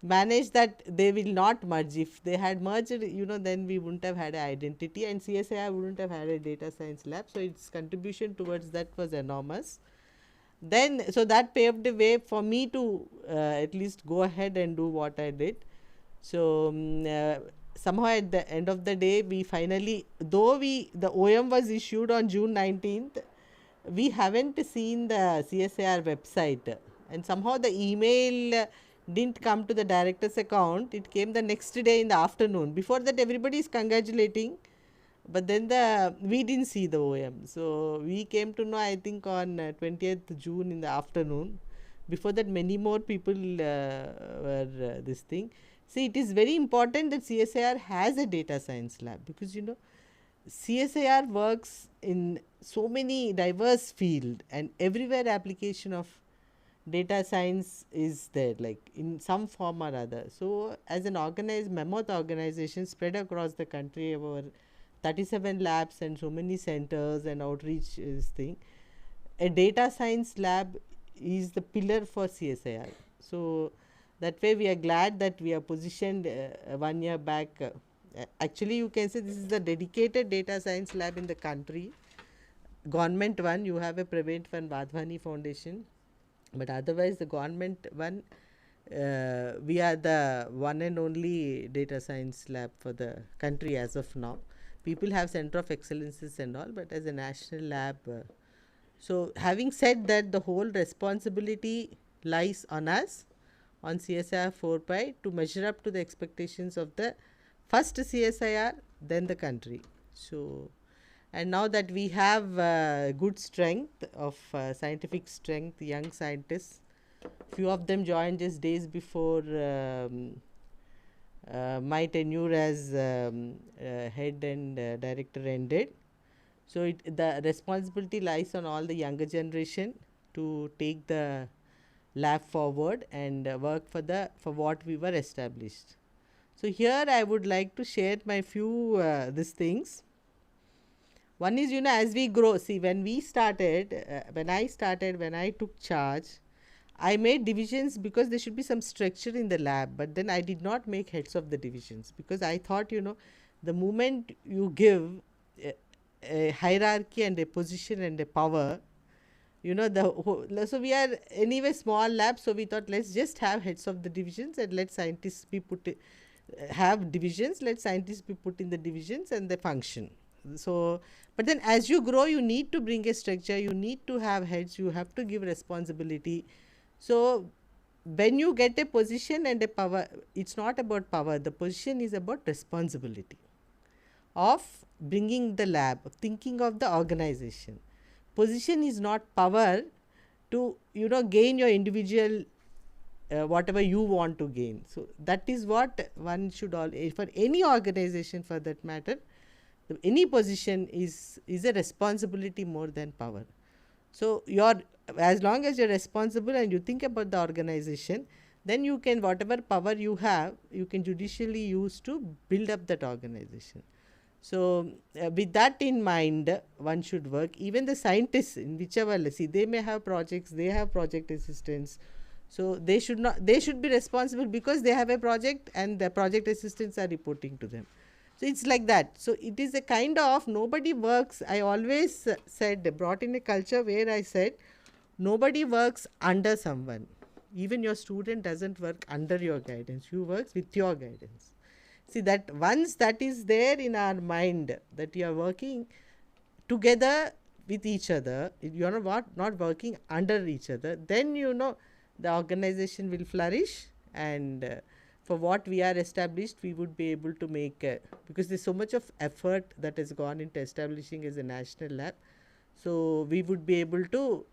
managed that they will not merge. If they had merged, then we wouldn't have had an identity, and CSIR wouldn't have had a data science lab. So its contribution towards that was enormous. Then, so that paved the way for me to at least go ahead and do what I did. So somehow at the end of the day, we finally, though the OM was issued on June 19th, we haven't seen the CSIR website, and somehow the email didn't come to the director's account. It came the next day in the afternoon. Before that, everybody is congratulating, but then we didn't see the OM. So we came to know, I think, on 20th June in the afternoon. Before that, many more people were this thing. See, it is very important that CSIR has a data science lab, because CSIR works in so many diverse fields, and everywhere application of data science is there, like in some form or other. So as an organized mammoth organization spread across the country, over 37 labs and so many centers and outreach thing, a data science lab is the pillar for CSIR. So that way we are glad that we are positioned 1 year back. Actually, you can say this is the dedicated data science lab in the country. Government one, you have a private one, Vadhwani Foundation, but otherwise the government one, we are the one and only data science lab for the country as of now. People have center of excellences and all, but as a national lab. So having said that, the whole responsibility lies on us, on CSIR-4PI, to measure up to the expectations of the first CSIR, then the country. So, and now that we have good strength of scientific strength, young scientists, few of them joined just days before my tenure as head and director ended. So the responsibility lies on all the younger generation to take the lab forward and work for what we were established. So here I would like to share my few these things. One is, as we grow, see, when we started, when I took charge, I made divisions because there should be some structure in the lab, but then I did not make heads of the divisions, because I thought, the moment you give a hierarchy and a position and a power, so we are anyway small lab, so we thought, let's just have heads of the divisions and let scientists be have divisions, let scientists be put in the divisions and they function. So, but then as you grow, you need to bring a structure, you need to have heads, you have to give responsibility. So when you get a position and a power, it's not about power, the position is about responsibility of bringing the lab, thinking of the organization. Position is not power to gain your individual whatever you want to gain. So that is what one should all, for any organization for that matter, any position is a responsibility more than power. So as long as you're responsible and you think about the organization, then you can, whatever power you have, you can judicially use to build up that organization. So with that in mind, one should work. Even the scientists in whichever, see, they may have projects, they have project assistants. So they should be responsible because they have a project and the project assistants are reporting to them. So it's like that. So it is a kind of, nobody works, I always said, brought in a culture where I said, nobody works under someone. Even your student doesn't work under your guidance, you work with your guidance. See, that once that is there in our mind, that you are working together with each other, you are not working under each other, then the organization will flourish, and for what we are established, we would be able to make, because there's so much of effort that has gone into establishing as a national lab. So we would be able to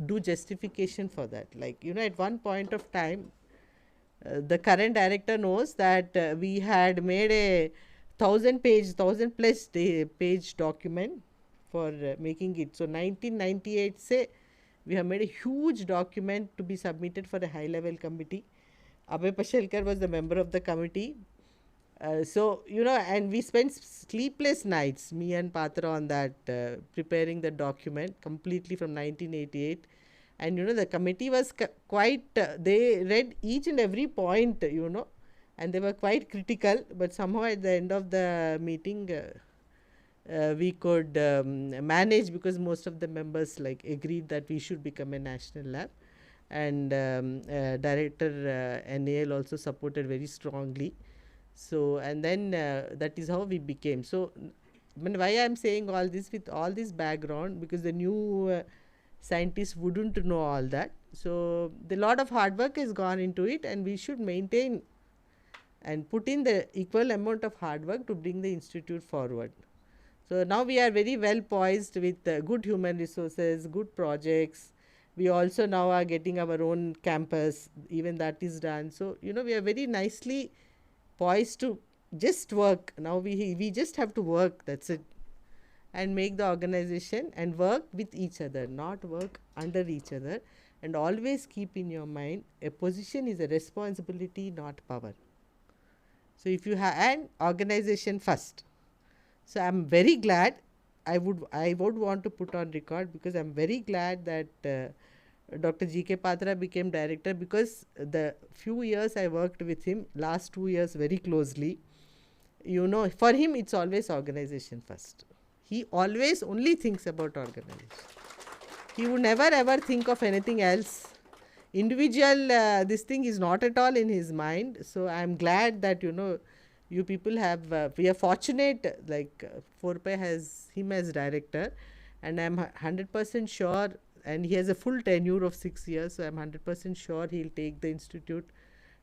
do justification for that. Like, at one point of time, the current director knows that we had made a 1000 plus page document for making it. So 1998, say, we have made a huge document to be submitted for a high level committee. Abhay Pashelkar was the member of the committee. So, and we spent sleepless nights, me and Patra, on that, preparing the document completely from 1988. And, the committee was quite, they read each and every point, and they were quite critical. But somehow at the end of the meeting, we could manage, because most of the members agreed that we should become a national lab. And Director NAL also supported very strongly. So, and then that is how we became. So, why I am saying all this with all this background, because the new scientists wouldn't know all that. So, the lot of hard work has gone into it, and we should maintain and put in the equal amount of hard work to bring the institute forward. So, now we are very well poised with good human resources, good projects. We also now are getting our own campus, even that is done. So, we are very nicely poised to just work. Now we just have to work, that's it, and make the organization and work with each other, not work under each other. And always keep in your mind, a position is a responsibility, not power. So if you have an organization first. So I'm very glad, I would want to put on record, because I'm very glad that Dr. G.K. Patra became director, because the few years I worked with him, last 2 years very closely, for him it's always organization first. He always only thinks about organization. He would never ever think of anything else. Individual, this thing is not at all in his mind. So I'm glad that, you people have, we are fortunate, 4PI has him as director, and I'm 100% sure, and he has a full tenure of 6 years, so I'm 100% sure he'll take the institute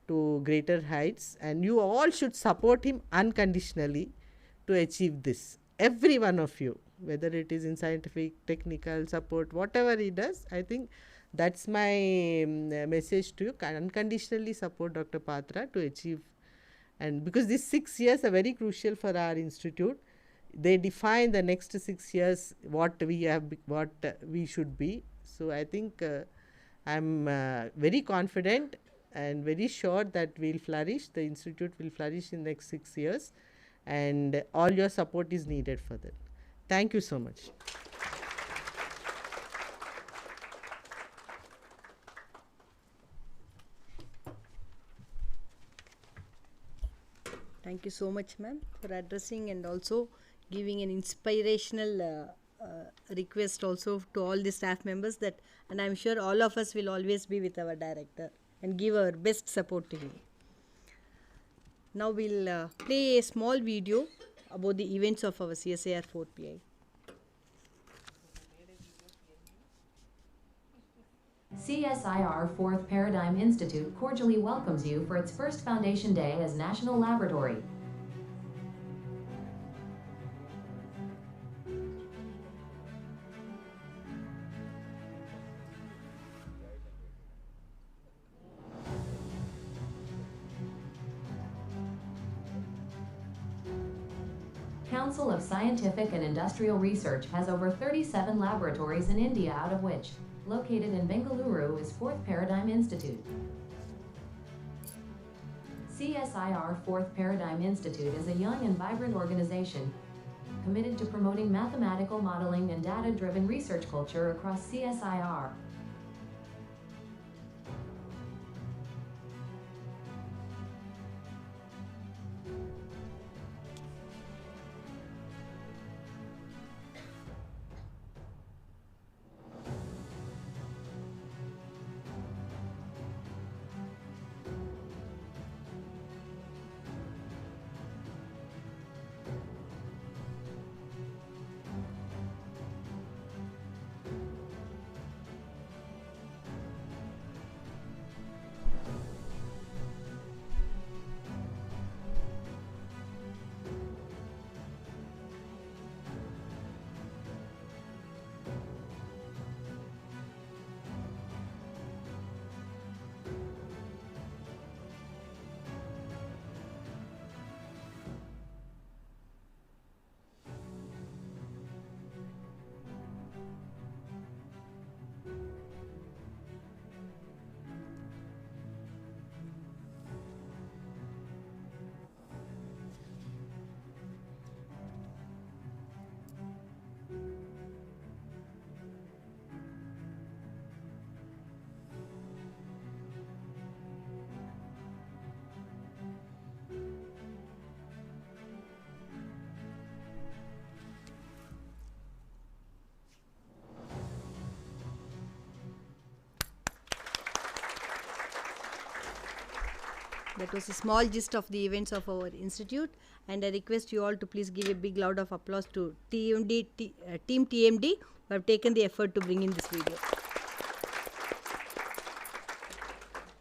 to greater heights, and you all should support him unconditionally to achieve this. Every one of you, whether it is in scientific, technical support, whatever he does, I think that's my message to you. Unconditionally support Dr. Patra to achieve. And because these 6 years are very crucial for our institute, they define the next 6 years what we should be. So I think I'm very confident and very sure that we'll flourish. The institute will flourish in the next 6 years, and all your support is needed for that. Thank you so much. Thank you so much, ma'am, for addressing and also giving an inspirational request also to all the staff members, that, and I'm sure all of us will always be with our director and give our best support to him. Now we'll play a small video about the events of our CSIR-4PI. CSIR 4th Paradigm Institute cordially welcomes you for its first Foundation Day as National Laboratory. Council of Scientific and Industrial Research has over 37 laboratories in India, out of which, located in Bengaluru, is 4th Paradigm Institute. CSIR 4th Paradigm Institute is a young and vibrant organization committed to promoting mathematical modeling and data-driven research culture across CSIR. That was a small gist of the events of our institute, and I request you all to please give a big round of applause to Team TMD who have taken the effort to bring in this video.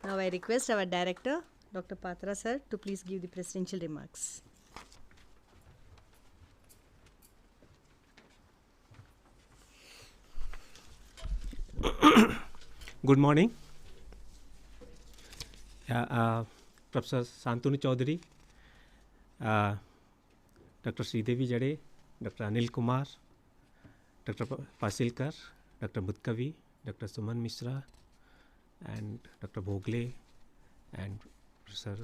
Now I request our director, Dr. Patra sir, to please give the presidential remarks. Good morning. Professor Santanu Chaudhary, Dr. Sridevi Jade, Dr. Anil Kumar, Dr. Pasilkar, Dr. Mutkavi, Dr. Suman Mishra, and Dr. Bhogle, and Professor.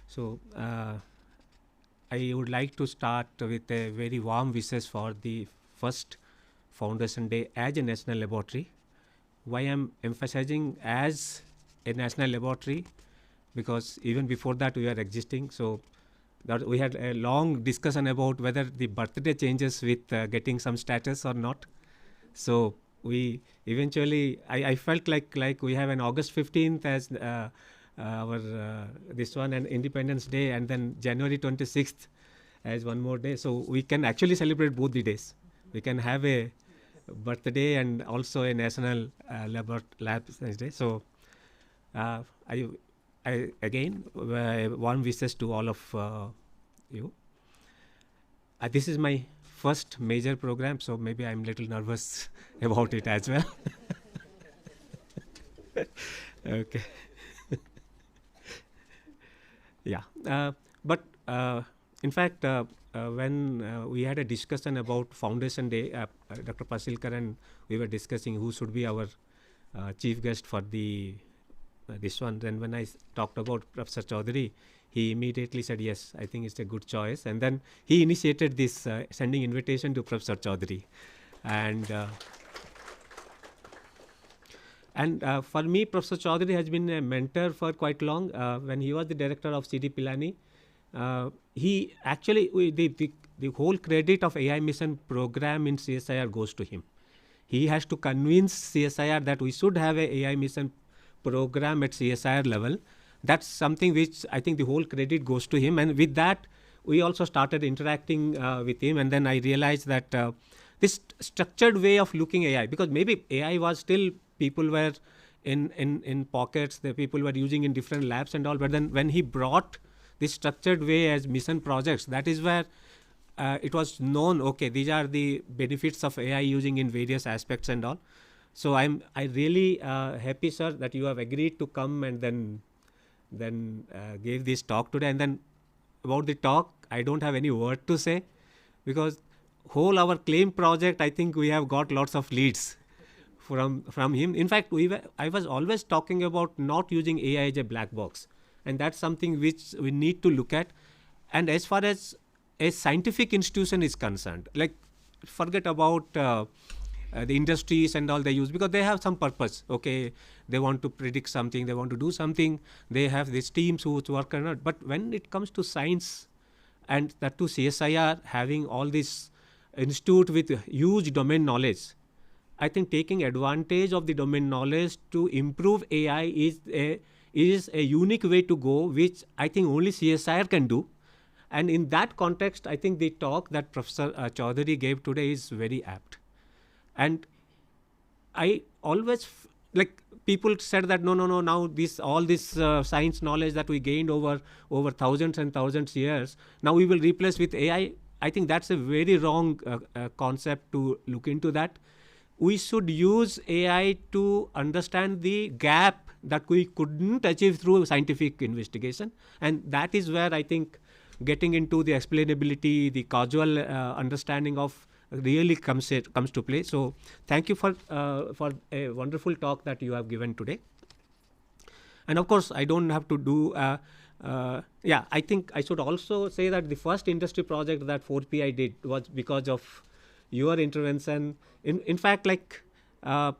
So, I would like to start with a very warm wishes for the first Foundation Day as a national laboratory. Why I'm emphasizing as a national laboratory? Because even before that we are existing. So that we had a long discussion about whether the birthday changes with getting some status or not. So we eventually, I felt like we have an August 15th as our this one, and Independence Day, and then January 26th as one more day. So we can actually celebrate both the days. We can have a birthday and also a national lab science day. So I again warm wishes to all of you. This is my first major program, so maybe I'm a little nervous about it as well. Okay. Yeah, but in fact, when we had a discussion about Foundation Day, Dr. Pasilkar and we were discussing who should be our chief guest for the this one. Then when I talked about Professor Chaudhary, he immediately said, yes, I think it's a good choice. And then he initiated this sending invitation to Professor Chaudhary. And for me, Professor Chaudhary has been a mentor for quite long. When he was the director of CD Pilani, he actually, the whole credit of AI mission program in CSIR goes to him. He has to convince CSIR that we should have a AI mission program at CSIR level. That's something which I think the whole credit goes to him. And with that, we also started interacting with him. And then I realized that this structured way of looking AI, because maybe AI was still, people were in pockets, the people were using in different labs and all. But then when he brought this structured way as mission projects, that is where it was known, okay, these are the benefits of AI using in various aspects and all. So I really happy, sir, that you have agreed to come and then gave this talk today. And then about the talk, I don't have any word to say, because whole our claim project, I think we have got lots of leads from him. In fact, I was always talking about not using AI as a black box. And that's something which we need to look at. And as far as a scientific institution is concerned, like forget about the industries and all they use, because they have some purpose. Okay, they want to predict something, they want to do something, they have these teams who work on it. But when it comes to science, and that to CSIR having all this institute with huge domain knowledge, I think taking advantage of the domain knowledge to improve AI is a unique way to go, which I think only CSIR can do. And in that context, I think the talk that Professor Chaudhary gave today is very apt. And I always, like people said that no, now all this science knowledge that we gained over thousands and thousands years, now we will replace with AI. I think that's a very wrong concept to look into that. We should use AI to understand the gap that we couldn't achieve through scientific investigation. And that is where I think getting into the explainability, the causal understanding of really comes to play. So thank you for a wonderful talk that you have given today. And of course, I don't have to do, I think I should also say that the first industry project that 4PI did was because of your intervention. In fact, like I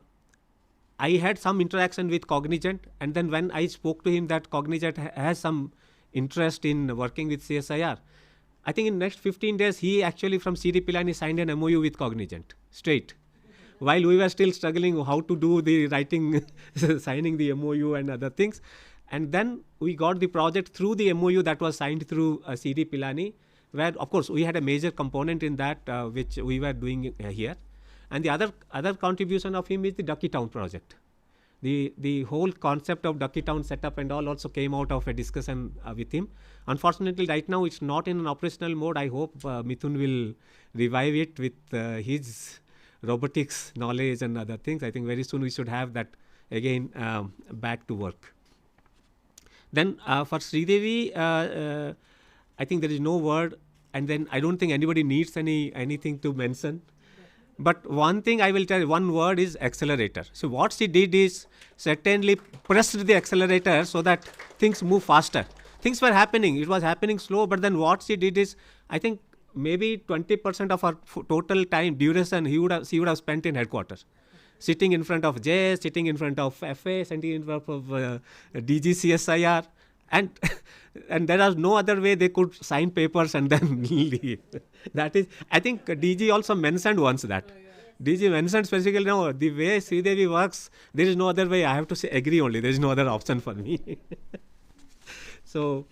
had some interaction with Cognizant, and then when I spoke to him that Cognizant has some interest in working with CSIR, I think in next 15 days, he actually from CD Pilani signed an MOU with Cognizant straight. While we were still struggling how to do the writing, signing the MOU and other things. And then we got the project through the MOU that was signed through CD Pilani, where of course we had a major component in that which we were doing here. And the other contribution of him is the Ducky Town project. The whole concept of Ducky Town setup and all also came out of a discussion with him. Unfortunately, right now it's not in an operational mode. I hope Mithun will revive it with his robotics knowledge and other things. I think very soon we should have that again back to work. Then for Sridevi, I think there is no word, and then I don't think anybody needs anything to mention. But one thing I will tell you, one word is accelerator. So what she did is certainly pressed the accelerator so that things move faster. Things were happening. It was happening slow, but then what she did is, I think maybe 20% of her total time duration she would have spent in headquarters, sitting in front of JS, sitting in front of FA, sitting in front of DG CSIR, and and there was no other way they could sign papers and then leave. That is, I think DG also mentioned once that. DG mentioned specifically, no, the way Sridevi works, there is no other way. I have to say agree only. There is no other option for me. So,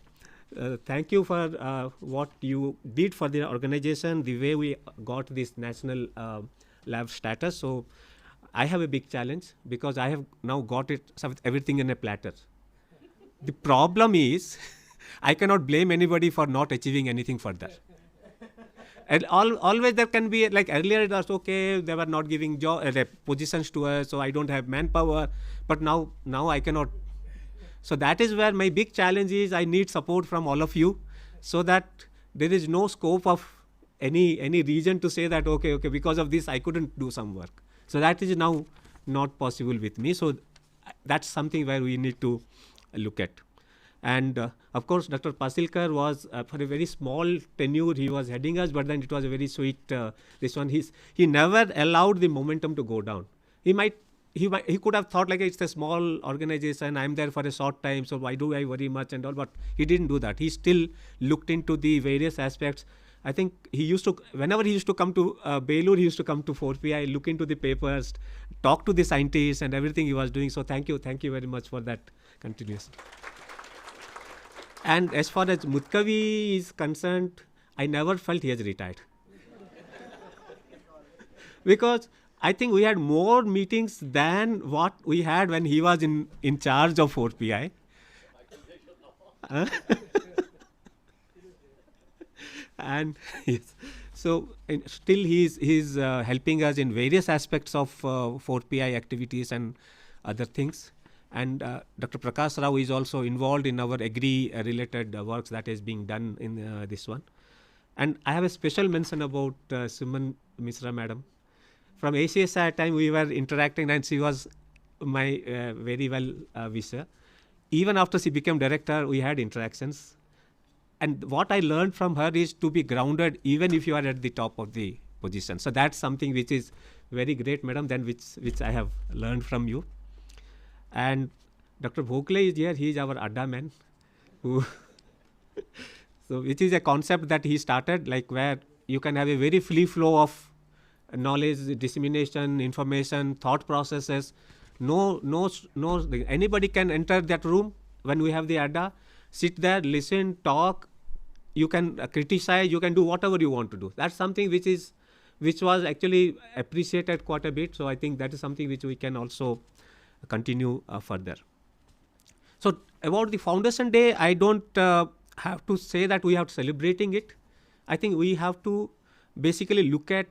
thank you for what you did for the organization, the way we got this national lab status. So, I have a big challenge because I have now got it, everything in a platter. The problem is, I cannot blame anybody for not achieving anything further. And always there can be, like earlier it was okay, they were not giving positions to us, so I don't have manpower, but now I cannot. So that is where my big challenge is. I need support from all of you so that there is no scope of any reason to say that, okay, because of this I couldn't do some work. So that is now not possible with me. So that's something where we need to look at. And of course, Dr. Pasilkar was for a very small tenure, he was heading us, but then it was a very sweet, this one, he never allowed the momentum to go down. He could have thought like it's a small organization, I'm there for a short time, so why do I worry much and all, but he didn't do that. He still looked into the various aspects. I think he used to, whenever he used to come to Belur, he used to come to 4PI, look into the papers, talk to the scientists and everything he was doing. So thank you very much for that continuation. And as far as Mutkavi is concerned, I never felt he has retired. Because I think we had more meetings than what we had when he was in charge of 4PI. And yes, so still he's helping us in various aspects of 4PI activities and other things. And Dr. Prakash Rao is also involved in our agri-related works that is being done in this one. And I have a special mention about Suman Misra madam. From ACSI time we were interacting and she was my very well wisher. Even after she became director, we had interactions. And what I learned from her is to be grounded even if you are at the top of the position. So that's something which is very great, madam, than which I have learned from you. And Dr. Bhokle is here. He is our Adda man, so which is a concept that he started, like where you can have a very free flow of knowledge, dissemination, information, thought processes. No, anybody can enter that room when we have the Adda, sit there, listen, talk. You can criticize. You can do whatever you want to do. That's something which was actually appreciated quite a bit. So I think that is something which we can also continue further. So about the Foundation Day, I don't have to say that we have celebrating it. I think we have to basically look at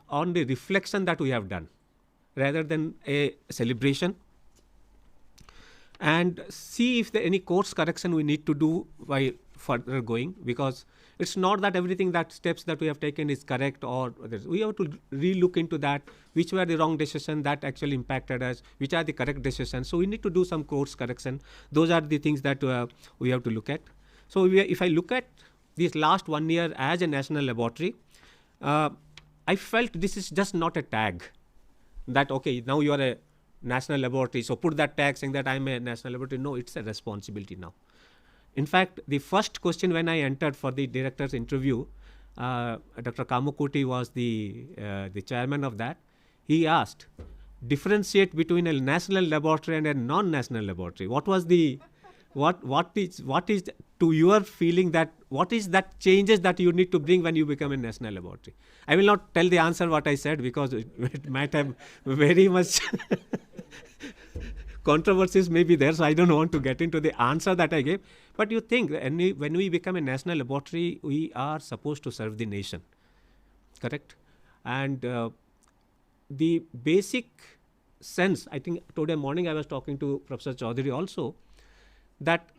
on the reflection that we have done rather than a celebration, and see if there any course correction we need to do while further going, because it's not that everything that steps that we have taken is correct, or we have to re-look into that, which were the wrong decisions that actually impacted us, which are the correct decisions. So we need to do some course correction. Those are the things that we have to look at. So if I look at this last 1 year as a national laboratory, I felt this is just not a tag that, okay, now you are a national laboratory, so put that tag saying that I'm a national laboratory. No, it's a responsibility now. In fact, the first question when I entered for the director's interview, Dr. Kamukuti was the chairman of that. He asked, differentiate between a national laboratory and a non-national laboratory. What was the what is to your feeling that what is that changes that you need to bring when you become a national laboratory? I will not tell the answer what I said because it might have very much controversies may be there, so I don't want to get into the answer that I gave. But you think when we become a national laboratory, we are supposed to serve the nation, correct? And the basic sense, I think today morning I was talking to Professor Chaudhary also, that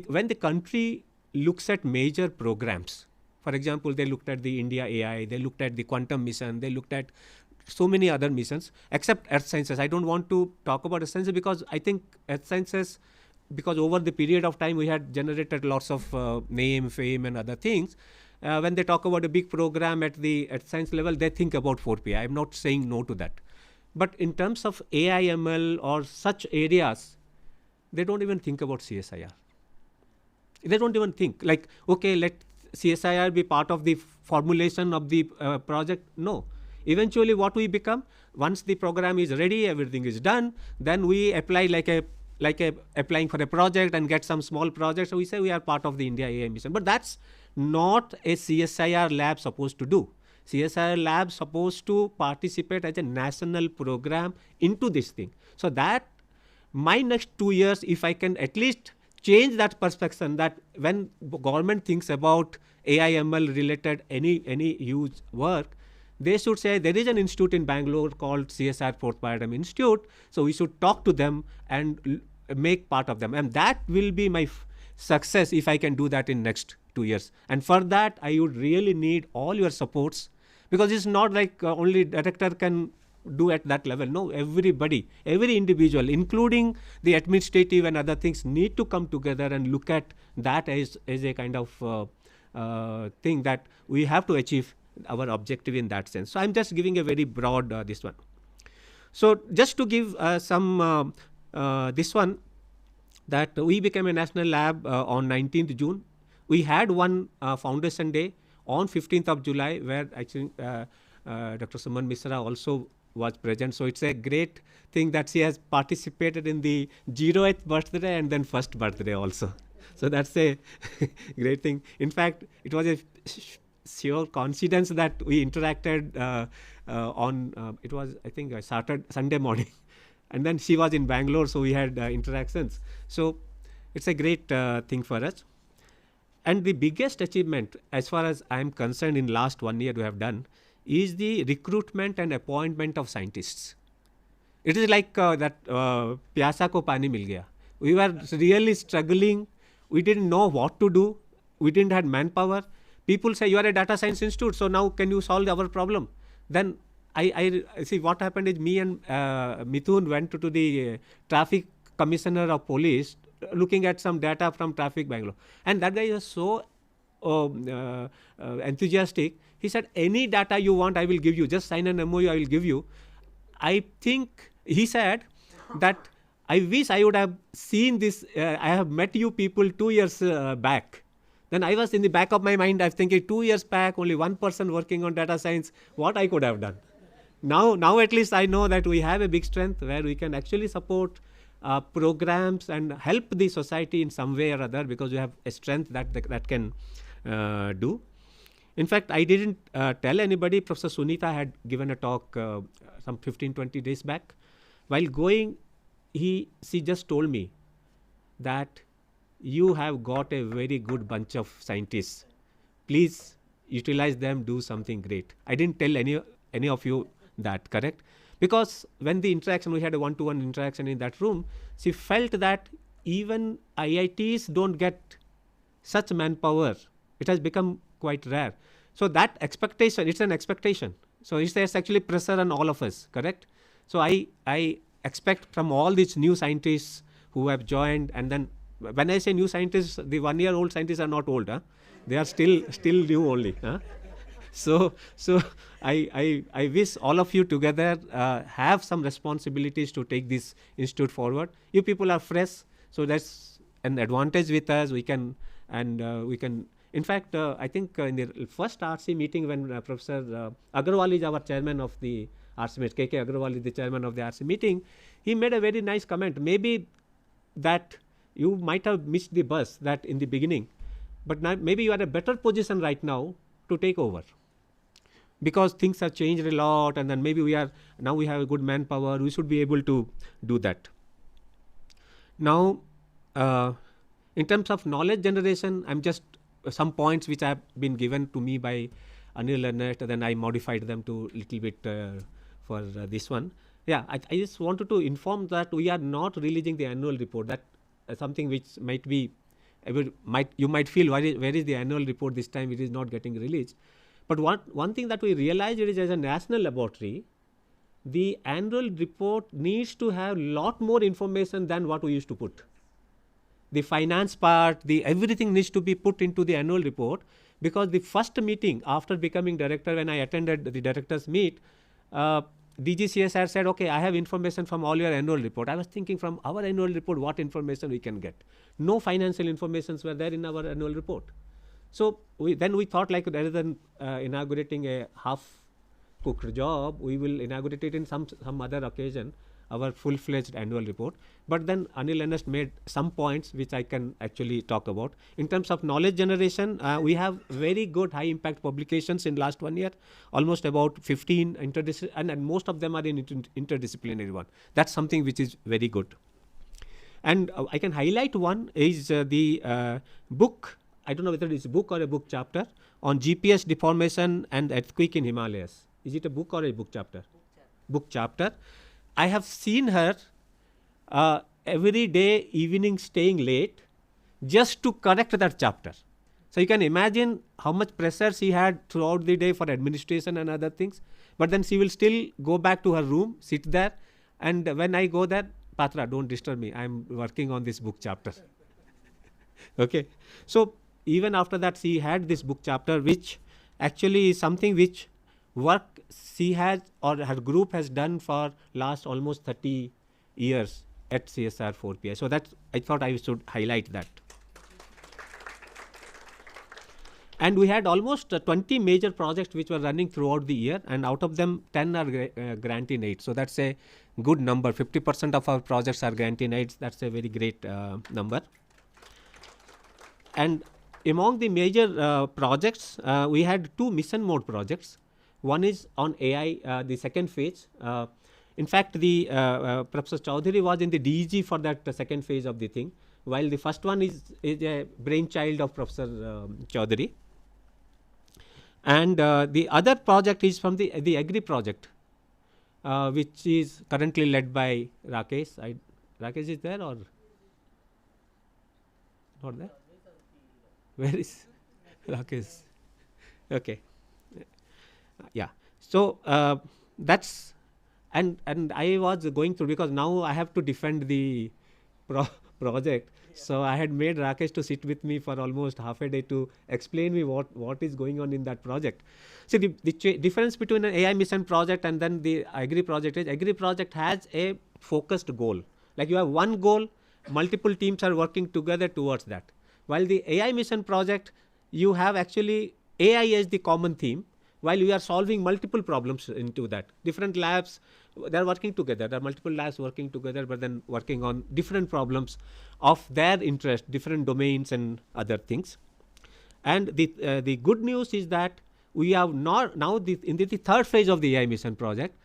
when the country looks at major programs, for example, they looked at the India AI, they looked at the quantum mission, they looked at so many other missions, except earth sciences. I don't want to talk about earth sciences because I think earth sciences, because over the period of time we had generated lots of name, fame and other things. When they talk about a big program at the earth science level, they think about 4PI. I'm not saying no to that. But in terms of AI, ML or such areas, they don't even think about CSIR. They don't even think like, okay, let CSIR be part of the formulation of the project. No. Eventually what we become, once the program is ready, everything is done, then we apply like applying for a project and get some small project. So we say we are part of the India AI mission. But that's not a CSIR lab supposed to do. CSIR lab supposed to participate as a national program into this thing. So that my next 2 years, if I can at least change that perception, that when government thinks about AI ML related any huge work, they should say there is an institute in Bangalore called CSIR-4PI Institute, so we should talk to them and make part of them, and that will be my success if I can do that in next 2 years. And for that I would really need all your supports, because it's not like only director can do at that level. No, everybody, every individual, including the administrative and other things, need to come together and look at that as a kind of thing that we have to achieve our objective in that sense. So I'm just giving a very broad this one. So just to give some this one, that we became a national lab on 19th June. We had one foundation day on 15th of July where actually Dr. Suman Misra also was present. So it's a great thing that she has participated in the 0th birthday and then first birthday also. So that's a great thing. In fact, it was a sheer coincidence that we interacted on it was, I think, Sunday morning, and then she was in Bangalore, so we had interactions. So it's a great thing for us. And the biggest achievement, as far as I am concerned, in last 1 year we have done, is the recruitment and appointment of scientists. It is like that pyasa ko pani mil gaya. We were really struggling. We didn't know what to do. We didn't have manpower. People say, you are a data science institute, so now can you solve our problem? Then I see what happened is me and Mithun went to the traffic commissioner of police looking at some data from traffic Bangalore. And that guy was so enthusiastic. He said, any data you want, I will give you. Just sign an MOU, I will give you. I think he said that I wish I would have seen this. I have met you people 2 years back. Then I was in the back of my mind, I was thinking 2 years back, only one person working on data science, what I could have done. Now at least I know that we have a big strength where we can actually support programs and help the society in some way or other, because we have a strength that can do. In fact, I didn't tell anybody. Professor Sunita had given a talk some 15-20 days back. While going, she just told me that you have got a very good bunch of scientists. Please utilize them, do something great. I didn't tell any of you that, correct? Because when the interaction, we had a one-to-one interaction in that room, she felt that even IITs don't get such manpower. It has become quite rare. So that expectation, it's an expectation. So there's actually pressure on all of us, correct? So I expect from all these new scientists who have joined, and then when I say new scientists, the 1-year-old scientists are not old. They are still new only. So I wish all of you together have some responsibilities to take this institute forward. You people are fresh, so that's an advantage with us. We can. In fact, I think in the first RC meeting when Professor Agarwal is our chairman of the RC meeting, KK Agarwal is the chairman of the RC meeting, he made a very nice comment. Maybe that you might have missed the bus that in the beginning, but now maybe you are in a better position right now to take over, because things have changed a lot, and then maybe we have a good manpower. We should be able to do that. Now, in terms of knowledge generation, I'm just some points which have been given to me by Anil Ernest, and then I modified them to little bit for this one. Yeah, I just wanted to inform that we are not releasing the annual report. That something which might be, you might feel, where is the annual report this time? It is not getting released. But one thing that we realized is, as a national laboratory, the annual report needs to have lot more information than what we used to put. The finance part, everything needs to be put into the annual report, because the first meeting after becoming director, when I attended the directors meet, DG CSIR said, okay, I have information from all your annual report. I was thinking, from our annual report, what information we can get? No financial informations were there in our annual report. So then we thought, like, rather than inaugurating a half-cooked job, we will inaugurate it in some other occasion, our full-fledged annual report. But then Anil Ernest made some points which I can actually talk about. In terms of knowledge generation, we have very good high-impact publications in last 1 year, almost about 15 and most of them are in interdisciplinary one. That's something which is very good. And I can highlight one is the book. I don't know whether it's a book or a book chapter on GPS deformation and earthquake in Himalayas. Is it a book or a book chapter? Book chapter. I have seen her every day evening staying late just to correct that chapter. So you can imagine how much pressure she had throughout the day for administration and other things. But then she will still go back to her room, sit there, and when I go there, Patra, don't disturb me. I'm working on this book chapter. Okay. So even after that, she had this book chapter, which actually is something which work she has, or her group has done for last almost 30 years at CSIR-4PI. So that I thought I should highlight that. And we had almost 20 major projects which were running throughout the year, and out of them 10 are grant in aid. So that's a good number. 50% of our projects are grant in aid. That's a very great number. And among the major projects, we had 2 mission mode projects. One is on AI, the second phase. In fact, the Professor Chaudhary was in the DEG for that second phase of the thing, while the first one is a brainchild of Professor Chaudhary. And the other project is from the Agri project, which is currently led by Rakesh. Rakesh is there or not there? Where is Rakesh? Okay. Yeah. So that's, and I was going through, because now I have to defend the project. So I had made Rakesh to sit with me for almost half a day to explain me what is going on in that project. See, the difference between an AI mission project and then the Agri project is, Agri project has a focused goal. Like, you have one goal, multiple teams are working together towards that. While the AI mission project, you have actually AI as the common theme, while we are solving multiple problems into that. Different labs, they are working together. There are multiple labs working together, but then working on different problems of their interest, different domains and other things. And the good news is that we have now in the third phase of the AI mission project,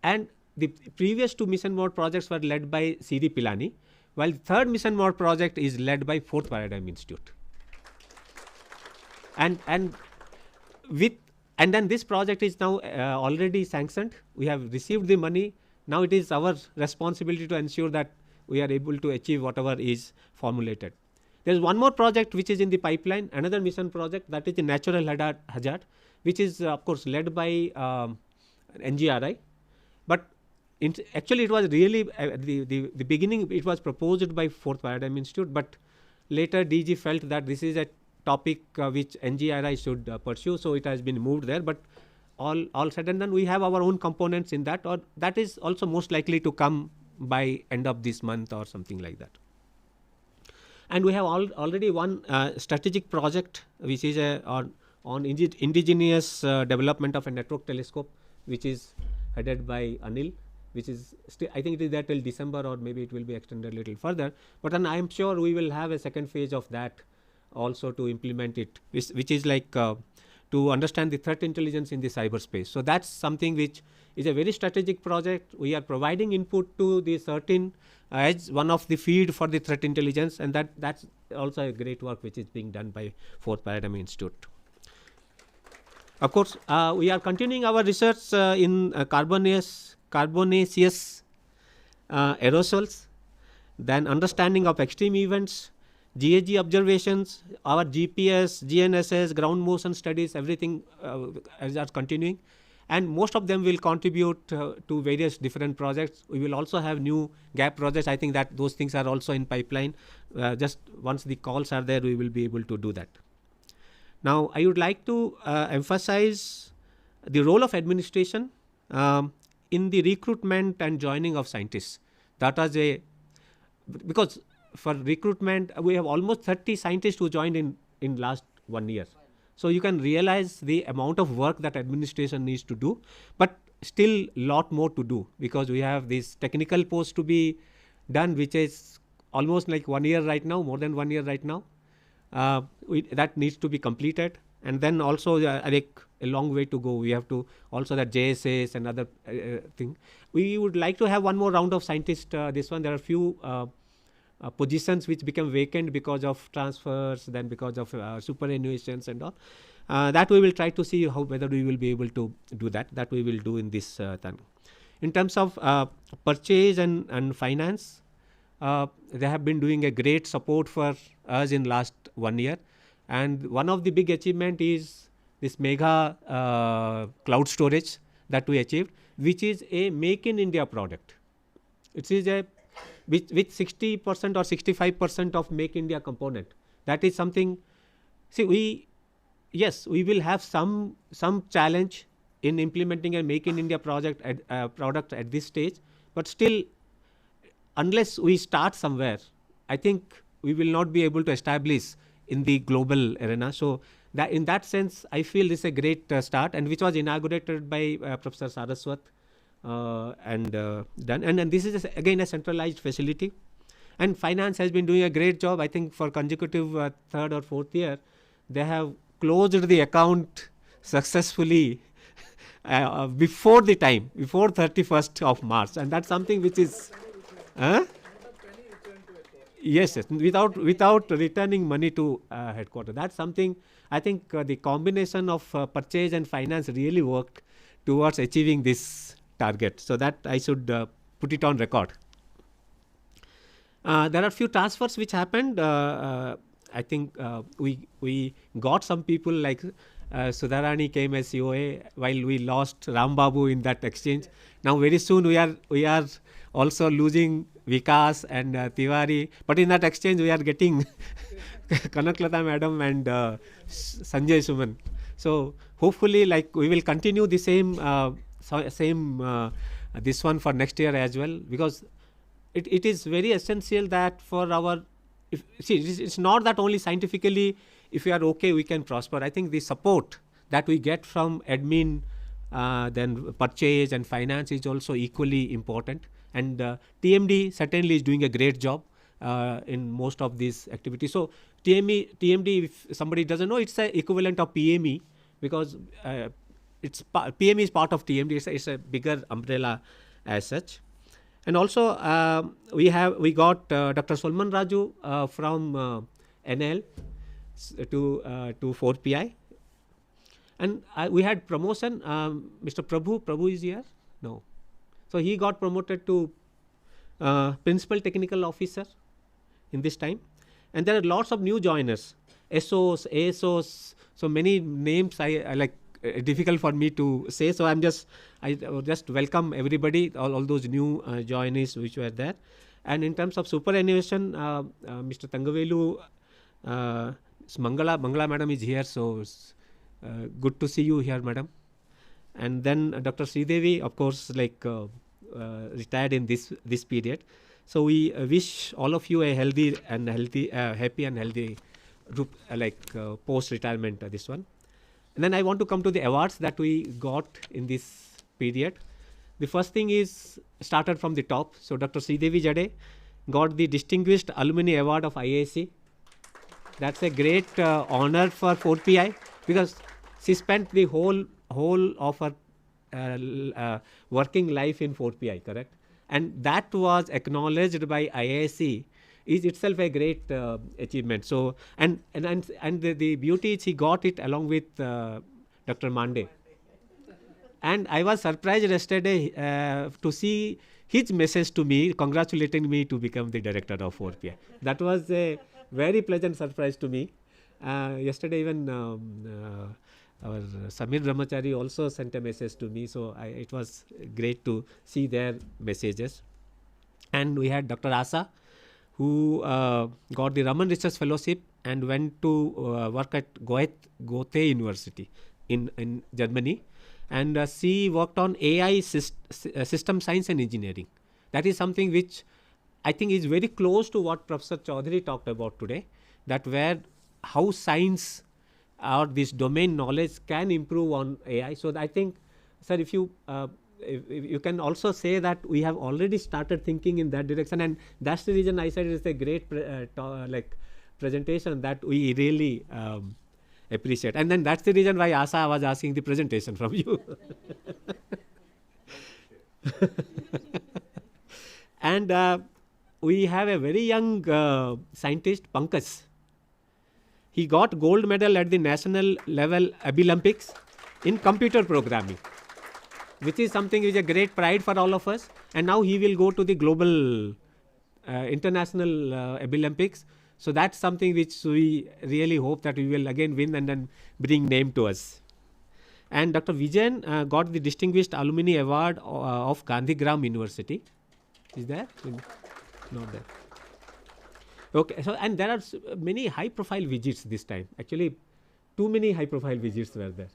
and the previous 2 mission mode projects were led by C.D. Pilani, while the third mission mode project is led by 4th Paradigm Institute. And then this project is now already sanctioned. We have received the money. Now it is our responsibility to ensure that we are able to achieve whatever is formulated. There is one more project which is in the pipeline, another mission project, that is the natural hazard, which is of course led by NGRI. But actually it was really, the beginning it was proposed by 4th Paradigm Institute, but later DG felt that this is a topic which NGRI should pursue, so it has been moved there. But all said and done, we have our own components in that, or that is also most likely to come by end of this month or something like that. And we have already one strategic project which is on indigenous development of a network telescope, which is headed by Anil. which is still, I think it is there till December, or maybe it will be extended a little further. But then I am sure we will have a second phase of that also to implement it, which is like to understand the threat intelligence in the cyberspace. So that's something which is a very strategic project. We are providing input to the certain as one of the feed for the threat intelligence, and that's also a great work which is being done by Fourth Paradigm Institute. Of course, we are continuing our research in carbonaceous aerosols, then understanding of extreme events, GAG observations, our GPS, GNSS, ground motion studies, everything are continuing, and most of them will contribute to various different projects. We will also have new gap projects. I think that those things are also in pipeline. Just once the calls are there, we will be able to do that. Now, I would like to emphasize the role of administration in the recruitment and joining of scientists. That was because for recruitment, we have almost 30 scientists who joined in last 1 year. So you can realize the amount of work that administration needs to do, but still lot more to do, because we have this technical post to be done, which is almost like 1 year right now, more than 1 year right now. That needs to be completed, and then also a long way to go. We have to also that JSS and other thing. We would like to have one more round of scientists. This one, there are few positions which become vacant because of transfers, then because of superannuations and all. That we will try to see whether we will be able to do that. That we will do in this time. In terms of purchase and finance, they have been doing a great support for us in last 1 year, and one of the big achievement is this mega cloud storage that we achieved, which is a Make in India product. It is a with 60% or 65% of Make India component. That is something. See, we will have some challenge in implementing a Make in India product at this stage, but still, unless we start somewhere, I think we will not be able to establish in the global arena. So that in that sense, I feel this is a great start, and which was inaugurated by Professor Saraswat and done. And this is again a centralized facility, and finance has been doing a great job. I think for consecutive third or fourth year, they have closed the account successfully before the time, before 31st of March, and that's something which is. Yes, without returning money to headquarters. That's something I think the combination of purchase and finance really worked towards achieving this target. So that I should put it on record. There are few transfers which happened. I think we got some people like Sudharani came as COA, while we lost Rambabu in that exchange. Now very soon we are also losing Vikas and Tiwari, but in that exchange we are getting Kanaklata madam and Sanjay Suman. So hopefully, like, we will continue the same this one for next year as well, because it is very essential that for our it's not that only scientifically if we are okay we can prosper. I think the support that we get from admin, then purchase and finance is also equally important. And TMD certainly is doing a great job in most of these activities. So TMD, if somebody doesn't know, it's the equivalent of PME, because PME is part of TMD. It's a bigger umbrella as such. And also we got Dr. Solman Raju from NL to 4PI, and we had promotion. Mr. Prabhu is here? No. So he got promoted to Principal Technical Officer in this time. And there are lots of new joiners, SOs, ASOs, so many names I like difficult for me to say. So I just welcome everybody, all those new joinees which were there. And in terms of superannuation, Mr. Tangavelu, Mangala madam is here, so it's good to see you here, madam. And then Dr. Sridevi, of course, like retired in this period. So we wish all of you a happy and healthy group, post-retirement, this one. And then I want to come to the awards that we got in this period. The first thing is started from the top. So Dr. Sridevi Jade got the Distinguished Alumni Award of IAC. That's a great honor for 4PI because she spent the whole of her working life in 4PI, correct? And that was acknowledged by IAC is itself a great achievement. So and the beauty is he got it along with Dr. Mande. And I was surprised yesterday to see his message to me, congratulating me to become the director of 4PI. That was a very pleasant surprise to me. Yesterday even our Samir Brahmachari also sent a message to me, so it was great to see their messages. And we had Dr. Asa, who got the Raman Research Fellowship and went to work at Goethe University in Germany. And she worked on AI system science and engineering. That is something which I think is very close to what Professor Chaudhary talked about today, that how science or this domain knowledge can improve on AI. So I think, sir, if you can also say that we have already started thinking in that direction, and that's the reason I said it's a great presentation that we really appreciate. And then that's the reason why Asa was asking the presentation from you. And we have a very young scientist, Pankaj. He got gold medal at the national level Olympics in computer programming, which is something which is a great pride for all of us. And now he will go to the global international Olympics. So that's something which we really hope that we will again win and then bring name to us. And Dr. Vijayan got the Distinguished Alumni Award of Gandhigram University. Is there? Not there. Okay. So and there are many high-profile visits this time. Actually, too many high-profile visits were there.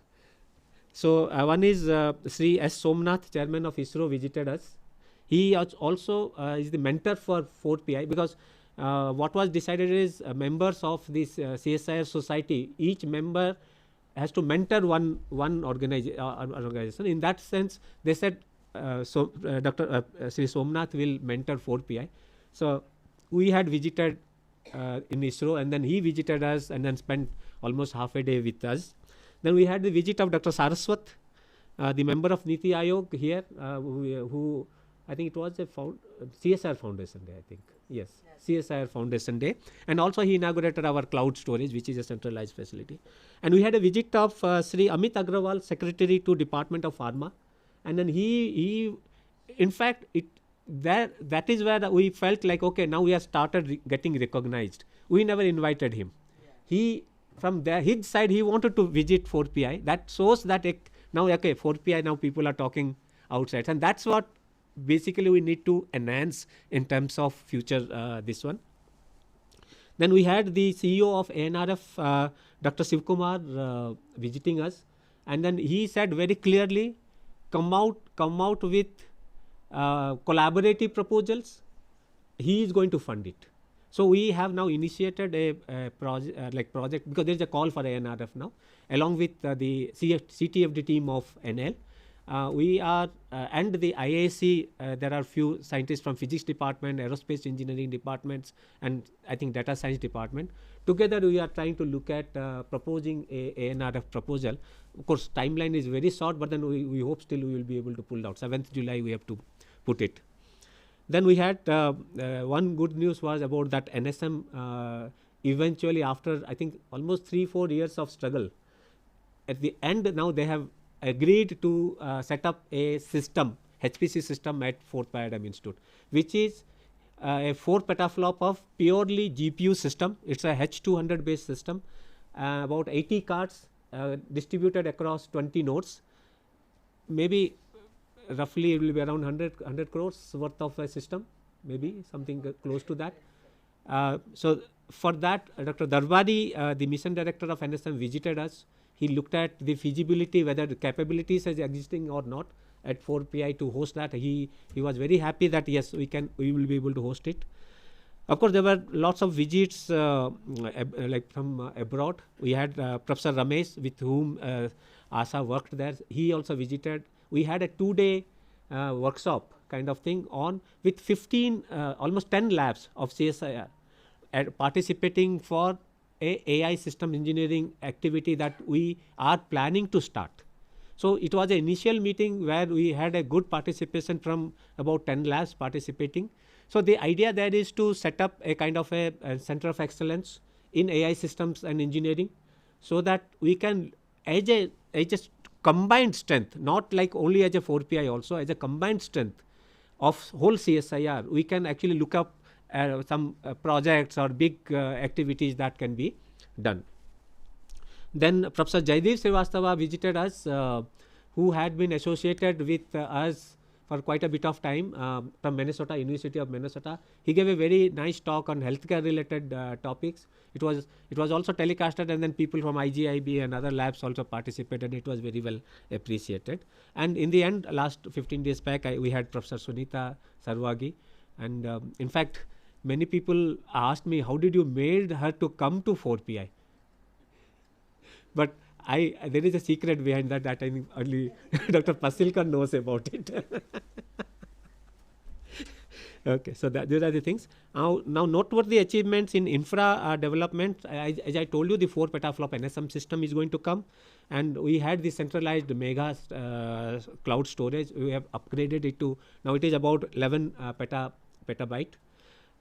So one is Sri S. Somnath, chairman of ISRO, visited us. He also is the mentor for 4PI because what was decided is members of this CSIR society, each member has to mentor one organization. In that sense, they said Dr. Sri Somnath will mentor 4PI. So we had visited in ISRO, and then he visited us and then spent almost half a day with us. Then we had the visit of Dr. Saraswat, the member of Niti Ayog here, who I think it was a CSIR Foundation Day, I think. Yes, CSIR Foundation Day. And also he inaugurated our cloud storage, which is a centralized facility. And we had a visit of Sri Amit Agrawal, Secretary to Department of Pharma. And then he in fact, that is where we felt like, okay, now we have started getting recognized. We never invited him. He, from there, his side, he wanted to visit 4PI. That shows that now, okay, 4PI, now people are talking outside. And that's what basically we need to enhance in terms of future this one. Then we had the CEO of ANRF, Dr. Sivkumar, visiting us. And then he said very clearly, come out with collaborative proposals. He is going to fund it. So we have now initiated a project because there is a call for ANRF now, along with the CTFD team of NL. We are and the IAC. There are few scientists from physics department, aerospace engineering departments, and I think data science department. Together, we are trying to look at proposing a ANRF proposal. Of course, timeline is very short, but then we hope still we will be able to pull it out. 7th July, we have to put it. Then we had one good news was about that NSM eventually after I think almost 3-4 years of struggle. At the end, now they have agreed to set up a system, HPC system at 4th Paradigm Institute, which is a 4 petaflop of purely GPU system. It's a H200 based system, about 80 cards distributed across 20 nodes. Maybe roughly it will be around 100 crores worth of a system, maybe something close to that. So for that, Dr. Darbadi, the mission director of NSM, visited us. He looked at the feasibility, whether the capabilities is existing or not at 4PI to host that. He was very happy that yes, we will be able to host it. Of course, there were lots of visits like from abroad. We had Professor Ramesh, with whom Asa worked there. He also visited. We had a 2-day workshop kind of thing on with 15, almost 10 labs of CSIR participating for a AI system engineering activity that we are planning to start. So it was an initial meeting where we had a good participation from about 10 labs participating. So the idea there is to set up a kind of a center of excellence in AI systems and engineering, so that we can, as a combined strength, not like only as a 4PI, also as a combined strength of whole CSIR, we can actually look up some projects or big activities that can be done. Then Professor Jaideep Srivastava visited us, who had been associated with us for quite a bit of time from Minnesota, University of Minnesota. He gave a very nice talk on healthcare related topics. It was also telecasted, and then people from IGIB and other labs also participated. It was very well appreciated. And in the end, last 15 days back, we had Professor Sunita Sarwagi, and in fact, many people asked me, how did you made her to come to 4PI? But there is a secret behind that I think only Dr. Pasilkar knows about it. Okay, so these are the things. Now noteworthy achievements in infra development. As I told you, the 4 petaflop NSM system is going to come, and we had the centralized mega cloud storage. We have upgraded it to, now it is about 11 petabyte.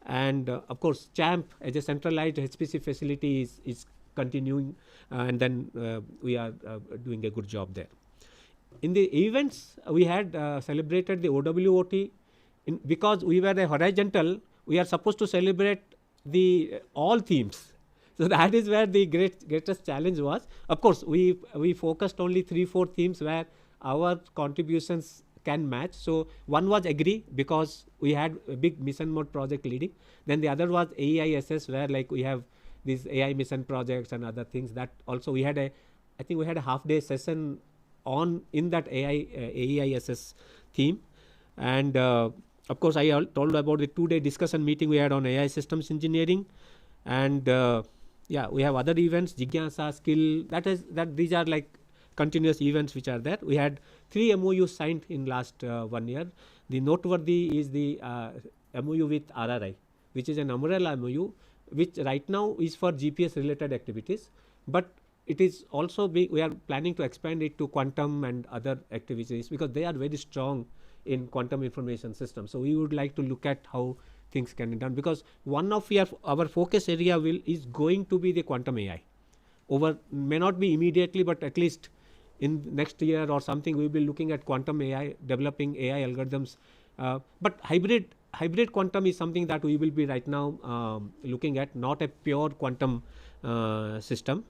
And of course, CHAMP as a centralized HPC facility is continuing, and then we are doing a good job there. In the events, we had celebrated the OWOT. Because we were a horizontal, we are supposed to celebrate the all themes. So that is where the greatest challenge was. Of course, we focused only 3-4 themes where our contributions can match. So one was agree, because we had a big mission mode project leading. Then the other was AEISS, where like we have these AI mission projects and other things. That also we had I think we had a half-day session on in that AEISS theme. And of course, I told about the 2-day discussion meeting we had on AI systems engineering. And yeah, we have other events, Jigyasa, Skill, these are like continuous events which are there. We had 3 MOUs signed in last 1 year. The noteworthy is the MOU with RRI, which is an umbrella MOU, which right now is for GPS related activities, but it is also we are planning to expand it to quantum and other activities, because they are very strong in quantum information systems. So we would like to look at how things can be done, because one of our focus area is going to be the quantum AI. May not be immediately, but at least in next year or something, we will be looking at quantum AI, developing AI algorithms. But hybrid quantum is something that we will be right now looking at, not a pure quantum system.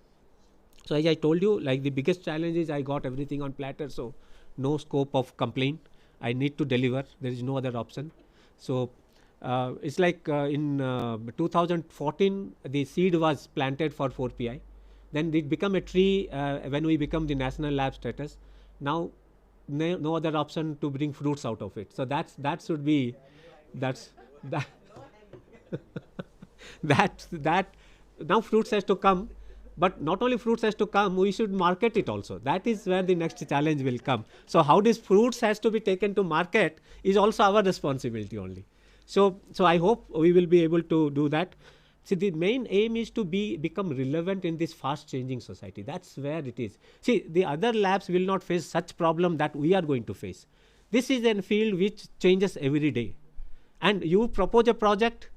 So as I told you, like the biggest challenge is I got everything on platter, so no scope of complaint. I need to deliver. There is no other option. So it's like in 2014, the seed was planted for 4PI. Then it became a tree when we become the national lab status. Now, no other option to bring fruits out of it. So that should be that. Now fruits has to come. But not only fruits has to come, we should market it also. That is where the next challenge will come. So how this fruits has to be taken to market is also our responsibility only. So I hope we will be able to do that. See, the main aim is to become relevant in this fast changing society. That's where it is. See, the other labs will not face such problem that we are going to face. This is a field which changes every day. And you propose a project,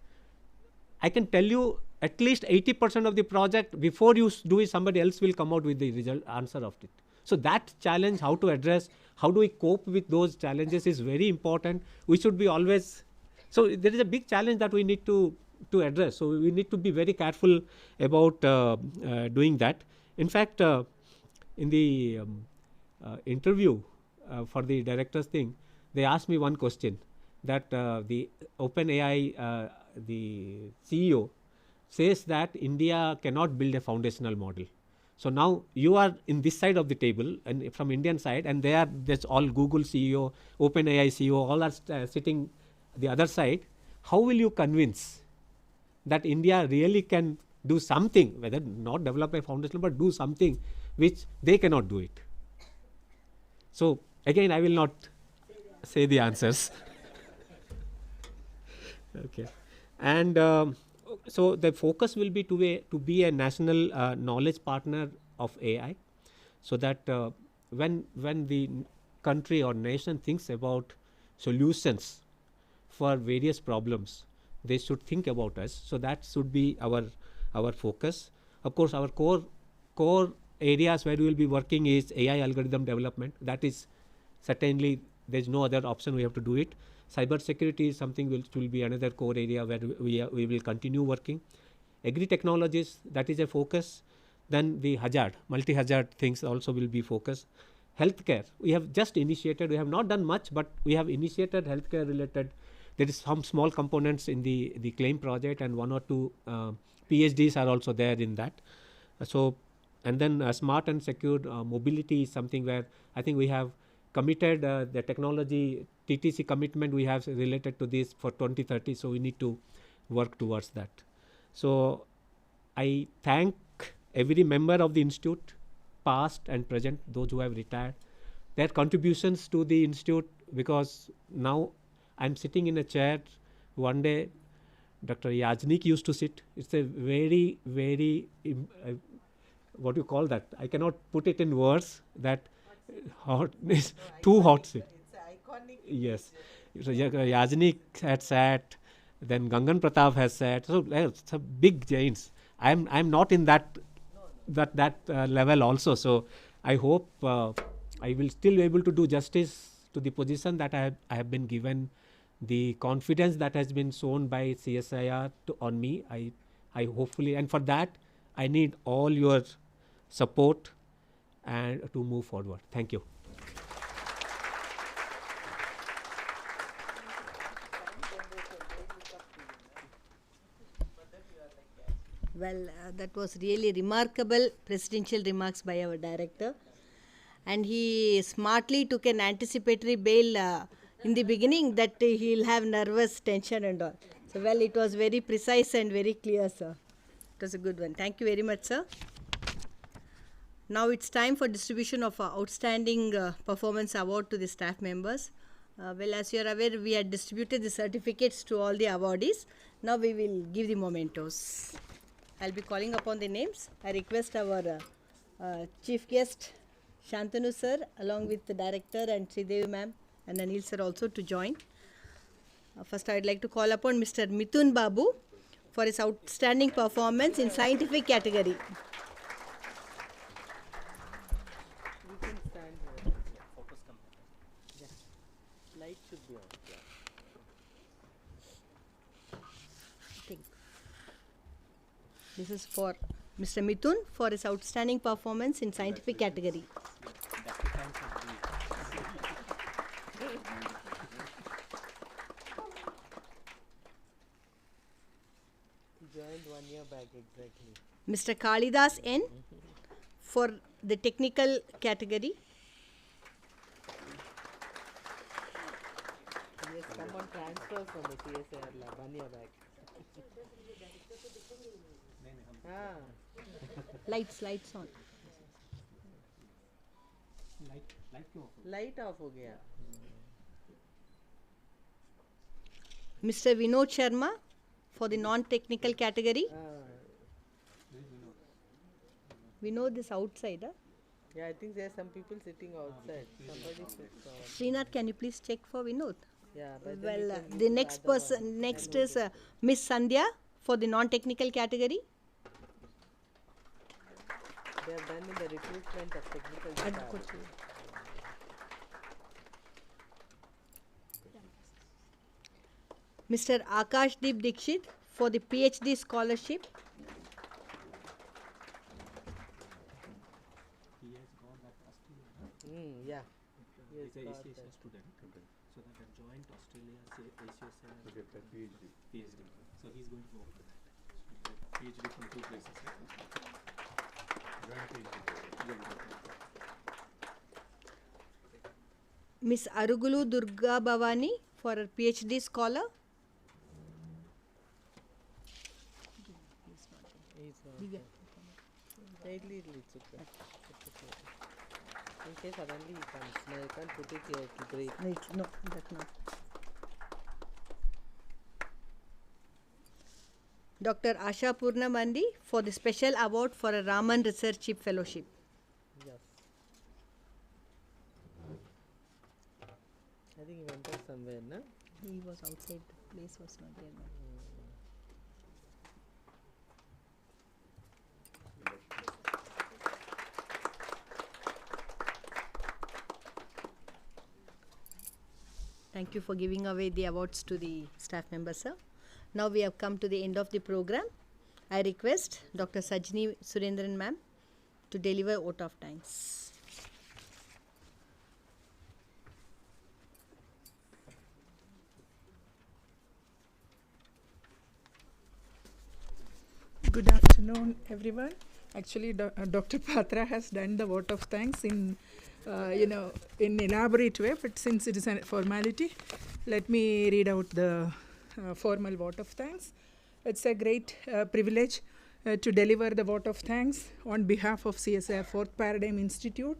I can tell you at least 80% of the project, before you do it, somebody else will come out with the result answer of it. So that challenge, how to address, how do we cope with those challenges is very important. We should be always, so there is a big challenge that we need to address. So we need to be very careful about doing that. In fact, in the interview for the director's thing, they asked me one question, that the OpenAI, the CEO says that India cannot build a foundational model. So now you are in this side of the table, and from Indian side, and there's all Google CEO, OpenAI CEO, all are sitting the other side. How will you convince that India really can do something, whether not develop a foundational, but do something which they cannot do it? So again, I will not say the answers. Okay, and so the focus will be to be a national knowledge partner of AI, so that when the country or nation thinks about solutions for various problems, they should think about us. So that should be our focus. Of course, our core areas where we will be working is AI algorithm development. That is certainly, there's no other option, we have to do it. Cyber security is something which will be another core area where we will continue working. Agri technologies, that is a focus. Then the multi-hazard things also will be focus. Healthcare, we have just initiated, we have not done much, but we have initiated healthcare related. There is some small components in the claim project, and 1 or 2 PhDs are also there in that. So, and then smart and secure mobility is something where I think we have committed the technology TTC commitment we have related to this for 2030. So we need to work towards that. So I thank every member of the institute, past and present, those who have retired, their contributions to the institute, because now I'm sitting in a chair. One day Dr. Yajnik used to sit. It's a very, very what do you call that? I cannot put it in words. That hot is too hot seat. It's iconic. Yes. So Yajnik had sat, then Gangan Pratap has sat. So it's a big giants. I'm not in that level also. So I hope I will still be able to do justice to the position that I have been given, the confidence that has been shown by CSIR on me. I hopefully, and for that I need all your support and to move forward. Thank you. Well, that was really remarkable presidential remarks by our director. And he smartly took an anticipatory bail in the beginning that he'll have nervous tension and all. So, well, it was very precise and very clear, sir. It was a good one. Thank you very much, sir. Now it's time for distribution of outstanding performance award to the staff members. Well, as you are aware, we had distributed the certificates to all the awardees. Now we will give the mementos. I'll be calling upon the names. I request our chief guest, Shantanu sir, along with the director and Sridevi ma'am and Anil sir also to join. First, I would like to call upon Mr. Mithun Babu for his outstanding performance in scientific category. We can stand here. Yeah. Light should be on. This is for Mr. Mithun for his outstanding performance in scientific category. He joined 1 year back exactly. Mr. Kalidas N for the technical category. He has come on transfer from the CSIR lab 1 year back. Lights on. Light off हो गया. Mr. Vinod Sharma for the non-technical category. Vinod is outside. Huh? Yeah, I think there are some people sitting outside. Somebody sits on. Srinath, can you please check for Vinod? Yeah, but then Well, you can the use next other person, one. next is Miss Sandhya for the non-technical category. They have done in the recruitment of technical staff. Mr. Akashdeep Dikshit for the PhD scholarship. Yeah. He's a got ACSR that. student. So that a joint Australia ACSR To get that PhD. PhD. So he's going to go for that. PhD from 2 places. Miss Arugulu Durga Bhavani for her PhD scholar. He's not. Lately, It's okay. It's okay. In case suddenly he comes, no, I can't put it here to break. Right, no, that no. Dr. Asha Purnamandi for the special award for a Raman Research Fellowship. Yes. I think he went out somewhere, no? He was outside, the place was not there. No. Thank you for giving away the awards to the staff members, sir. Now we have come to the end of the program. I request Dr. Sajni Surendran ma'am to deliver vote of thanks. Good afternoon, everyone. Actually, Dr. Patra has done the vote of thanks in, in elaborate way. But since it is a formality, let me read out the formal vote of thanks. It's a great privilege to deliver the vote of thanks on behalf of CSIR 4th Paradigm Institute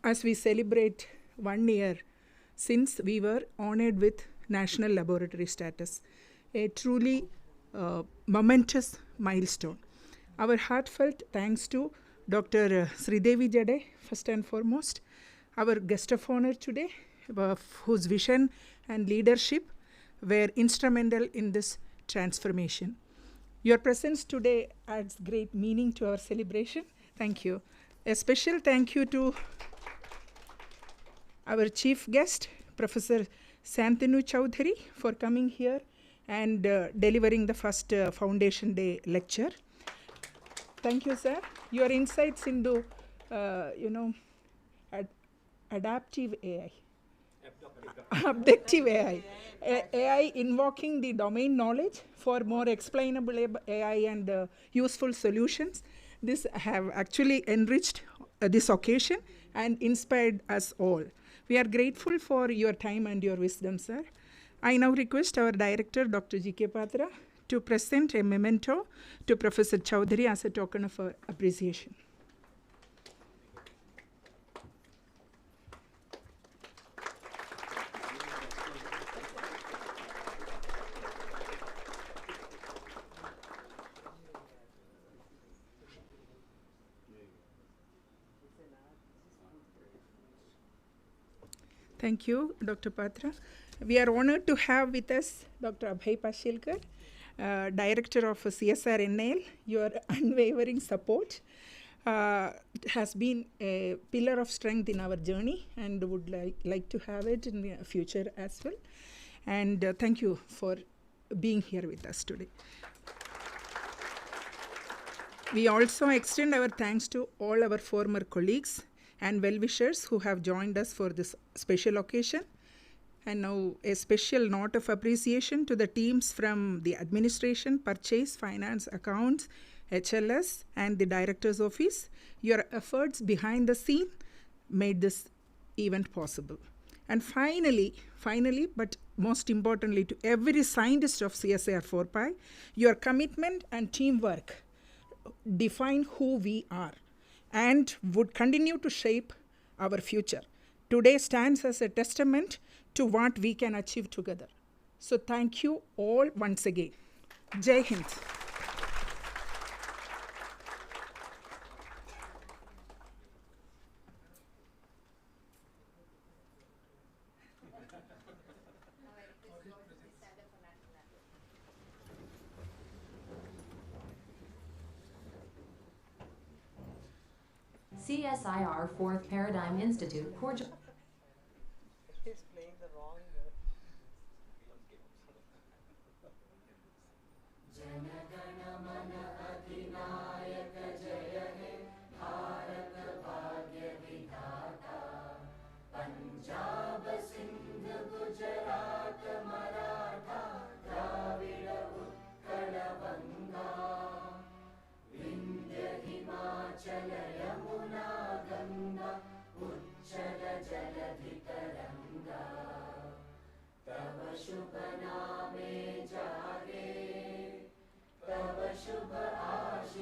as we celebrate 1 year since we were honored with national laboratory status. A truly momentous milestone. Our heartfelt thanks to Dr. Sridevi Jade, first and foremost, our guest of honor today, whose vision and leadership were instrumental in this transformation. Your presence today adds great meaning to our celebration. Thank you. A special thank you to our chief guest, Professor Santanu Chowdhury, for coming here and delivering the first Foundation Day lecture. Thank you, sir. Your insights into, adaptive AI. Abductive AI. AI invoking the domain knowledge for more explainable AI and useful solutions. This have actually enriched this occasion and inspired us all. We are grateful for your time and your wisdom, sir. I now request our director, Dr. G.K. Patra, to present a memento to Professor Chowdhury as a token of our appreciation. Thank you, Dr. Patra. We are honored to have with us Dr. Abhay Pashilkar, Director of CSIR-NAL. Your unwavering support has been a pillar of strength in our journey and would like to have it in the future as well. And thank you for being here with us today. We also extend our thanks to all our former colleagues and well-wishers who have joined us for this special occasion. And now a special note of appreciation to the teams from the administration, purchase, finance, accounts, HLS, and the director's office. Your efforts behind the scene made this event possible. And finally, but most importantly, to every scientist of CSIR-4PI, your commitment and teamwork define who we are and would continue to shape our future. Today stands as a testament to what we can achieve together. So thank you all once again. Jai Hind. CSIR 4th Paradigm Institute cordial. He's playing the wrong. Shubh Asha The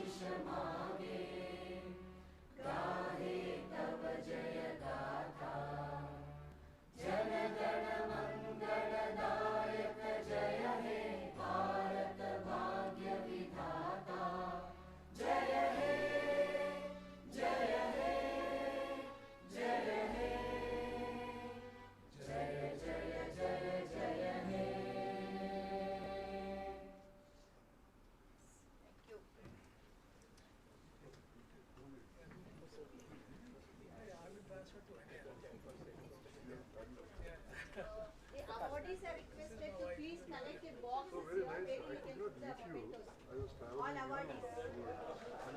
awardees are requested to please collect a box So very nice. I could not meet you. I was traveling. All awardees.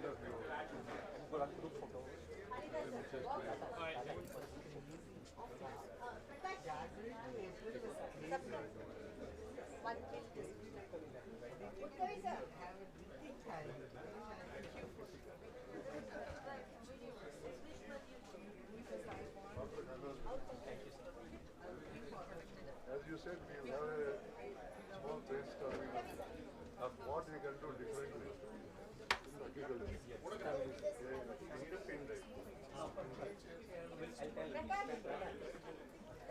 As you said, we will have a small brainstorming of what we can do differently in agriculture.